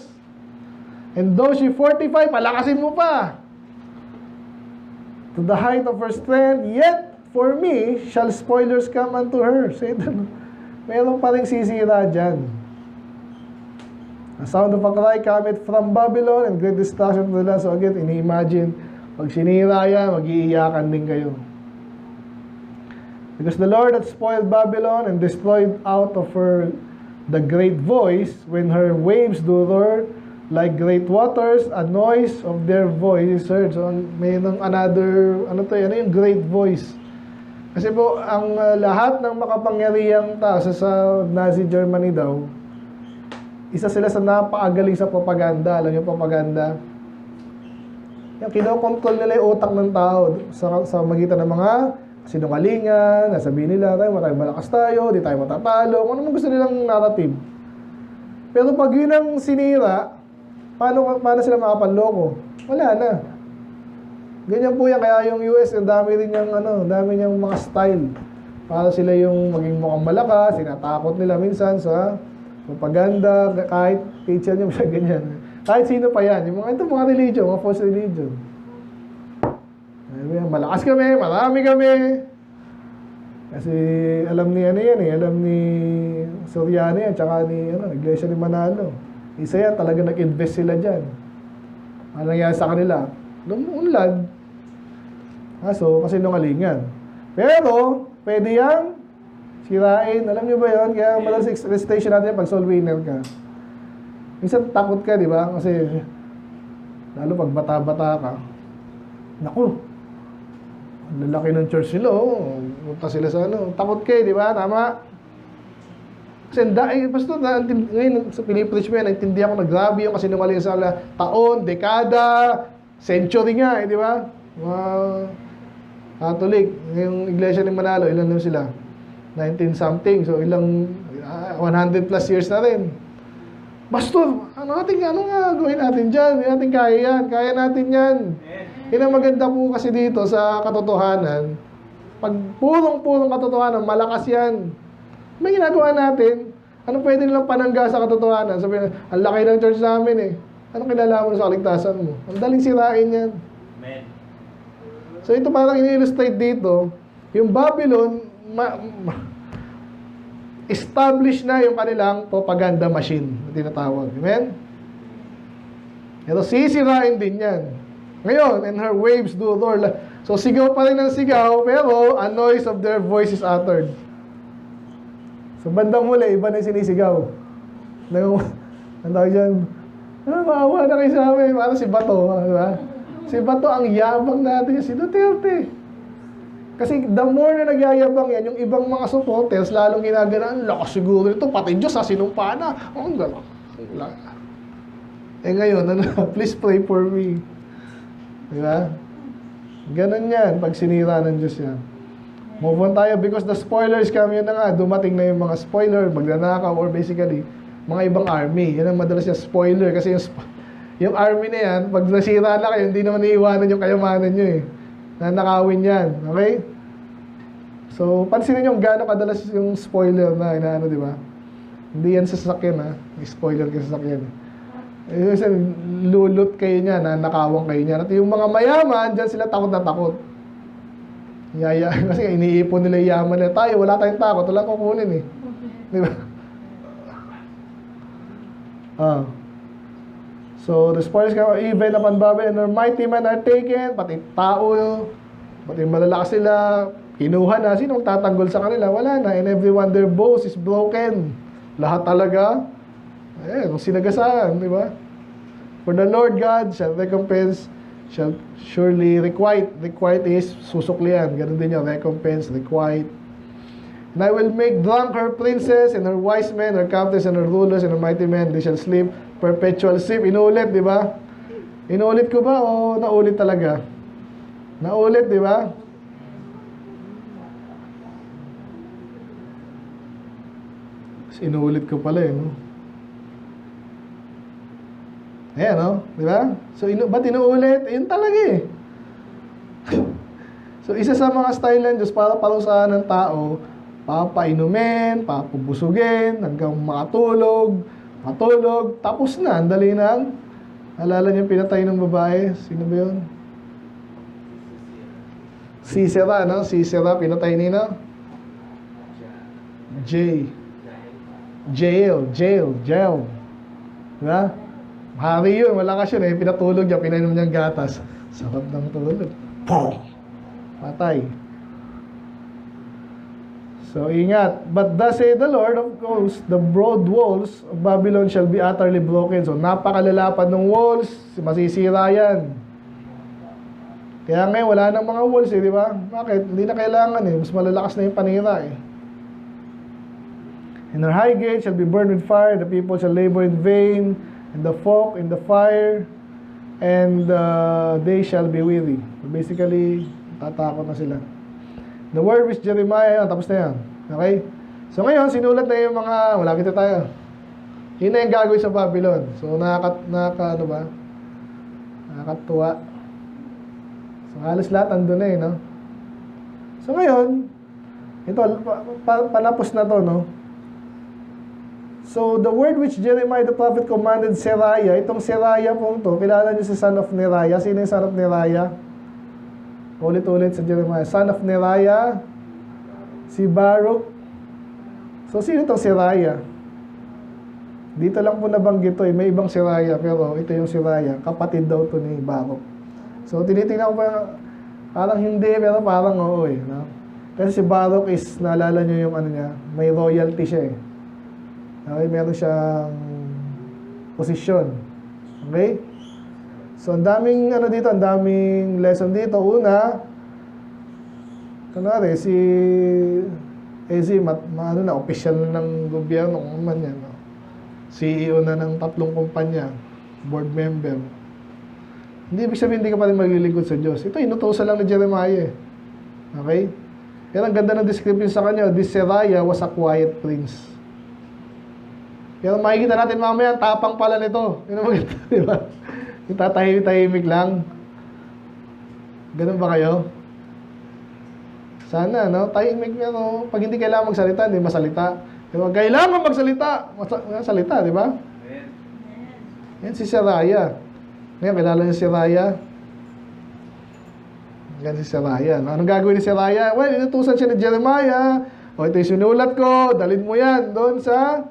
And though she 45, palakasin mo pa. To the height of her strength, yet for me shall spoilers come unto her. Satan, meron pa rin sisira dyan. A sound of a cry cometh from Babylon and great destruction to the land. So again, ini-imagine, pag sinira yan, mag-iiyakan din kayo. Because the Lord hath spoiled Babylon and destroyed out of her the great voice, when her waves do roar like great waters, a noise of their voice is heard. So, mayroong another, yung great voice. Kasi po, ang lahat ng makapangyarihang tao sa Nazi Germany daw, isa sila sa napakagaling sa propaganda. Alam niyo propaganda? Yung kinokontrol nila yung utak ng tao sa magitan ng mga sinungalingan, nasabihin nila, malakas tayo, di tayo matatalo, kung ano gusto nilang narrative. Pero pag yun ang sinira, paano sila makapanloko? Wala na. Ganyan po yan, kaya yung US, dami niyang mga style. Para sila yung maging mukhang malakas, sinatakot nila minsan sa propaganda, kahit teacher niyo siya ganyan. Kahit sino pa yan, yung mga religion, mga false religion. Malakas kami, marami kami. Kasi alam ni Soriano yan, tsaka ni Iglesia ni Manalo. Isa yan, talaga nag-invest sila dyan. Ano nangyari sa kanila? Unlad. So, kasi nungalingan. Pero, pwede yan sirain. Alam niyo ba yun? Kaya madalas sa station natin pag soul winner ka. Minsan takot ka, di ba? Kasi, lalo pag bata-bata ka, naku, lalaki ng church nila, punta sila sa takot kayo, di ba? Tama? Kasi basta ngayon sa Pilipinas mo yan, naintindihan ko na grabe yung kasi nungaling sa taon, dekada, century nga, di ba? Catholic, yung Iglesia ni Manalo, ilan na sila? 19 something, so ilang 100 plus years na rin. Basta, ano nga gawin natin dyan? Hindi natin kaya yan. Kaya natin yan. Yan ang maganda po kasi dito sa katotohanan. Pag purong-purong katotohanan, malakas yan. May ginagawa natin. Ano pwede nilang panangga sa katotohanan? Sabihin, ang laki ng church namin eh. Anong kinalaman sa kaligtasan mo? Ang daling sirain yan. Amen. So ito parang ini-illustrate dito, yung Babylon, establish na yung kanilang propaganda machine na tinatawag. Amen? Pero sisirain din yan. Ngayon, and her waves do roar. So sigaw pa rin ng sigaw, pero a noise of their voice is uttered. So bandang huli, iba na yung sinisigaw. Ang tawag dyan, maawa na kayo sa amin. Parang si Bato, di ba? Si Bato, ang yabang natin, si Duterte. Kasi the more na nagyayabang yan, yung ibang mga supporters, lalong ginagana, lakas siguro ito, pati Diyos ha, sinumpa na. Ang gano'n. Ngayon, please pray for me. Diba? Ganun yan, pag sinira ng Diyos yan. Move on tayo, because the spoilers come, yun na nga, dumating na yung mga spoiler, magnanakaw, or basically, mga ibang army. Yan ang madalas yung spoiler, kasi yung army na yan, pag nasira na kayo, hindi naman iiwanan yung kayamanan nyo eh. Nanakawin yan. Okay? So, pansinin nyo gaano kadalas yung spoiler na inaano, di ba? Hindi yan sa sasakyan, ha? May spoiler ka sa sasakyan. Lulot kayo niya, nanakawang kayo niya. At yung mga mayaman, dyan sila takot na takot. Kasi iniipon nila yung yaman nila. Tayo, wala tayong takot. Wala kukunin eh. Di ba? So, the spoilers come even upon Babel, and her mighty men are taken, pati tao, pati malalakas sila, Kinuha na. Sino magtatanggol sa kanila? Wala na. And everyone their boast is broken. Lahat talaga. Kung sinagasaan, di ba? For the Lord God shall recompense, shall surely requite. Requite is susuklian. Ganun din yung recompense, requite. And I will make drunk her princes and her wise men, her captains and her rulers and her mighty men. They shall sleep perpetual sleep. Inulit, di ba? Inulit ko ba o naulit talaga? Naulit, di ba? Inulit ko pala no? Ayan, no? Di ba? So, ba't inuulit? Yun talaga eh. So, isa sa mga style ng Diyos para parusahan ng tao, papainumin, papubusugin, hanggang matulog, tapos na, ang dali nang. Alala niyo pinatay ng babae? Sino ba yun? Sisera, no? Sisera, pinatay nino? Jail. Diba? Hari yun, malakas yun eh. Pinatulog niya, pinainom niyang gatas. Sarap ng tulog. Pong! Patay. So, ingat. But thus say the Lord of hosts, the broad walls of Babylon shall be utterly broken. So, napakalalapad ng walls. Masisira yan. Kaya ngayon, wala nang mga walls eh, di ba? Bakit? Hindi na kailangan eh. Mas malalakas na yung panira eh. And her high gate shall be burned with fire. The people shall labor in vain. And the folk in the fire. And they shall be weary. So, basically, tatakot na sila. The word which Jeremiah, tapos na yan. Okay? So ngayon, sinulat na yung mga, malapit na tayo. Yun na yung gagawin sa Babylon. So ano ba? Nakakatuwa. So halos lahat andun na eh, no? So ngayon, ito, panapos na to, no? So the word which Jeremiah the prophet commanded Seraiah, itong Seraiah po to, kilala niyo si son of Neriah. Sino yung son of Neriah? Ulit-ulit sa Jeremiah. Son of Neriah, si Baruch. So, sino itong Seraiah? Dito lang po nabanggit ito eh. May ibang Seraiah, pero ito yung Seraiah. Kapatid daw to ni Baruch. So, tinitingnan ko pa, parang hindi, pero parang oo eh. No? Kasi si Baruch is, naalala nyo yung ano niya, may royalty siya eh. Okay, meron siyang posisyon. Okay? So, ang daming ano dito, ang daming lesson dito. Una, kunwari, si Ezi, ano na, official ng gobyerno, kung man yan. No? CEO na ng 3 kumpanya, board member. Hindi ibig sabihin, hindi ka pa rin maglilingkod sa Diyos. Ito, inutusan lang ni Jeremiah. Okay? Pero ang ganda ng description sa kanya, this Seraiah was a quiet prince. Pero makikita natin mamaya, tapang pala nito. Yun ang maganda, di ba? Yung tatahimik lang. Ganun ba kayo? Sana, no? Tahimik pero pag hindi kailangan magsalita, hindi masalita. Pero kailangan magsalita. Masalita, di ba? Yan si Seraiah. Ngayon, kilala niyo si Seraiah? Yan si Seraiah. No? Anong gagawin ni Seraiah? Well, inutusan siya ni Jeremiah. O, ito yung sinulat ko. Dalhin mo yan doon sa...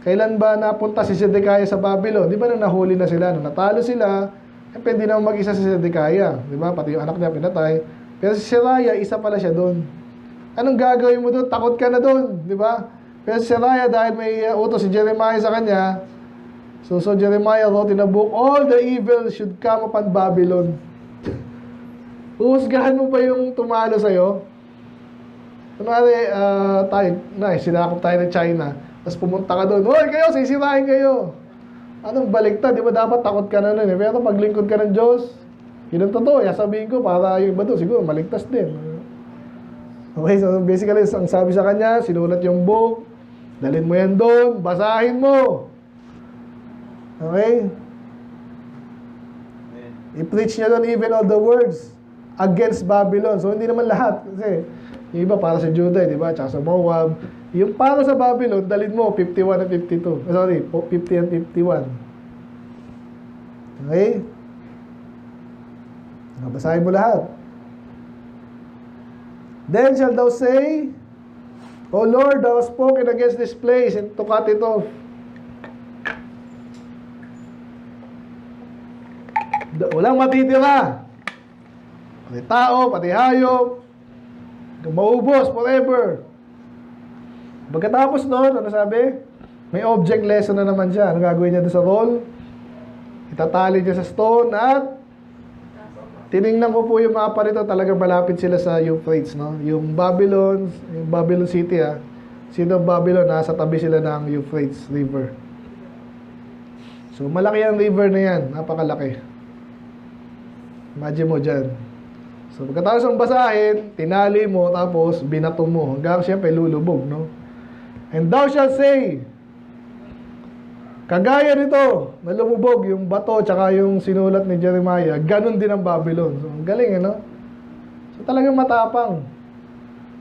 Kailan ba napunta si Zedekiah sa Babylon? Di ba nung nahuli na sila, nung natalo sila, pwede naman mag-isa si Zedekiah. Di ba? Pati yung anak niya pinatay. Pero si Seraiah, isa pala siya doon. Anong gagawin mo doon? Takot ka na doon. Di ba? Pero si Seraiah, dahil may utos si Jeremiah sa kanya, so Jeremiah wrote in a book, all the evil should come upon Babylon. Uhusgahan mo pa yung tumalo sa'yo? Kunwari, sinakop tayo ng China. Tapos pumunta ka doon, hoy kayo, sisirain kayo. Anong baliktad? Di ba dapat takot ka na nun eh? Pero paglingkod ka ng Diyos, yun ang totoo. Sabihin ko, para yung iba doon, siguro maligtas din. Okay, so basically, ang sabi sa kanya, sinulat yung book, dalhin mo yan doon, basahin mo. Okay? I-preach niya doon even all the words against Babylon. So, hindi naman lahat. Kasi, yung iba para sa Judah, di ba? Tsaka sa Moab. Yung para sa Babylon, dalhin mo 51 and 52. Sorry, 50 and 51. Okay? Basahin mo lahat. Then shall thou say, O Lord, thou hast spoken against this place and to cut it off. Walang matitira. Pati tao, pati hayop. Maubos forever. Pagkatapos nun, ano sabi? May object lesson na naman siya. Ano gagawin niya doon sa roll? Itatali niya sa stone at tiningnan ko po yung mapa rito, talagang malapit sila sa Euphrates, no? Yung Babylon City, City of Babylon, nasa tabi sila ng Euphrates River. So, malaki ang river na yan. Napakalaki. Imagine mo dyan. So, pagkatapos ng basahin, tinali mo, tapos binato mo. Hanggang siyempre lulubog, no? And thou shalt say, kagaya nito, na lumubog yung bato, tsaka yung sinulat ni Jeremiah, ganun din ang Babylon. So, ang galing, no? So, talagang matapang.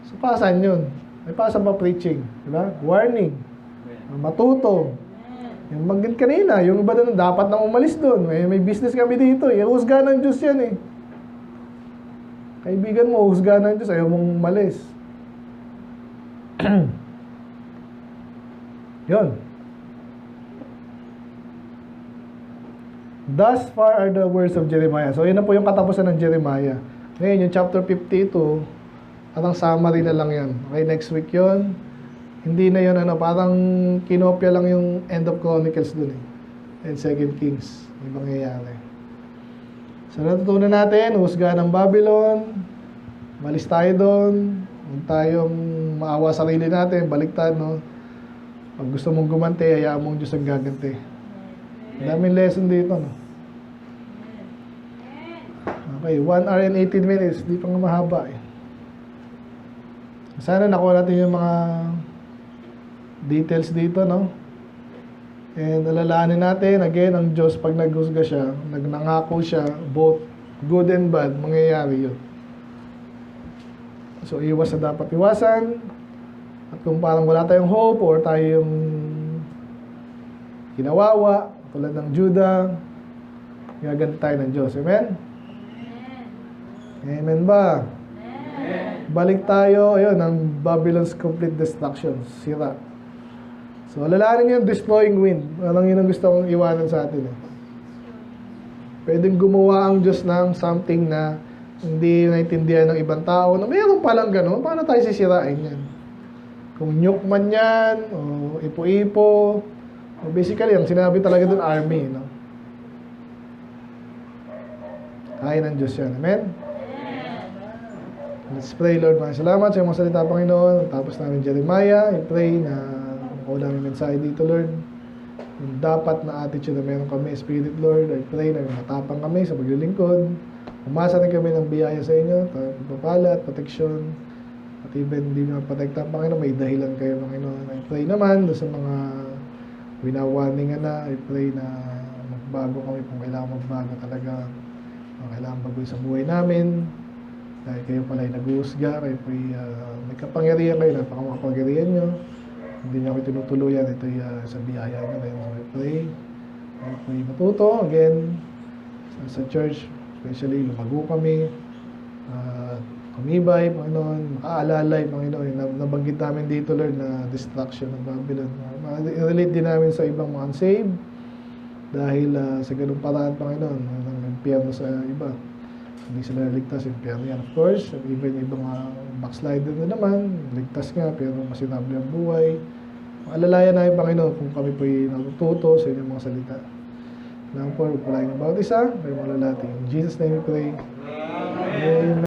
So, pasan yun? May pasa pa preaching, diba? Warning. Matuto. Yung magand kanina, yung iba doon, dapat nang umalis doon. May business kami dito. Husga ng Diyos yan, eh. Kaibigan mo, husga ng Diyos, ayaw mong umalis. Yun. Thus far are the words of Jeremiah. So, yun na po yung katapusan ng Jeremiah. Ngayon, yung chapter 52, parang summary na lang yan. Okay, next week yun. Hindi na yun, parang kinopya lang yung End of Chronicles dun, eh. And 2 Kings. Yung mangyayari. So, natutunan natin, husga ng Babylon. Malis tayo doon. Huwag tayong maawa sarili natin. Baliktad, no? Pag gusto mong gumanti, hayaan mong Diyos ang gaganti. Daming lesson dito, no? Okay, 1 hour and 18 minutes. Di pa nga mahaba, eh. Sana nakuha natin yung mga details dito, no? And alalahanin natin, again, ang Diyos, pag naghusga siya, nagnangako siya, both good and bad, mangyayari yun. So, iwas na dapat iwasan. At kung parang wala tayong hope or tayong kinawawa, tulad ng Judah, gaganti tayo ng Diyos. Amen? Amen ba? Balik tayo, ayun, ang Babylon's complete destruction. Sira. So, alalahanin yung destroying wind. Anong yun ang gusto kong iwanan sa atin, eh. Pwedeng gumawa ang Diyos ng something na hindi naintindihan ng ibang tao, na mayroon palang gano'n, paano tayo sisirain yan? Kung nuke man yan, o ipo-ipo, o basically, ang sinabi talaga doon, army, no? Kaya ng Diyos yan. Amen? Let's pray, Lord. Maraming salamat sa iyong mga salita, Panginoon. Tapos namin Jeremiah, I pray na makuha namin mensahe dito, Lord. Yung dapat na attitude na meron kami, Spirit, Lord. I pray na matapang kami sa paglilingkod. Umasa rin kami ng biyaya sa inyo, pagpapala at proteksyon. At even hindi naman protekta, Panginoon, may dahilan kayo, Panginoon. I pray naman sa mga winawarningan na, I pray na magbago kami kung kailangan magbago talaga. Kung kailangan bago sa buhay namin. Dahil kayo pala ay nag-uusga, kayo po'y may kapangyarihan kayo, napakamapangyarihan nyo. Hindi niyo ako tinutuluyan, ito'y sa biyaya nyo. So I pray, kayo po'y matuto, again, sa church, especially lumago kami, kumibay, Panginoon, makaalalay, Panginoon, nabanggit namin dito, Lord, na destruction ng Babylon. I-relate din namin sa ibang mga unsaved, dahil sa ganung paraan, Panginoon, ng impyerno sa iba. Hindi sila naligtas, impyerno yan, of course. At even yung ibang backslider na naman, ligtas nga, pero masinabli ang buhay. Alalayan namin, Panginoon, kung kami po'y natututo sa inyong mga salita. Salamat po, palain ng bawat isa, kayo mga lalati. In Jesus' name we pray. Amen.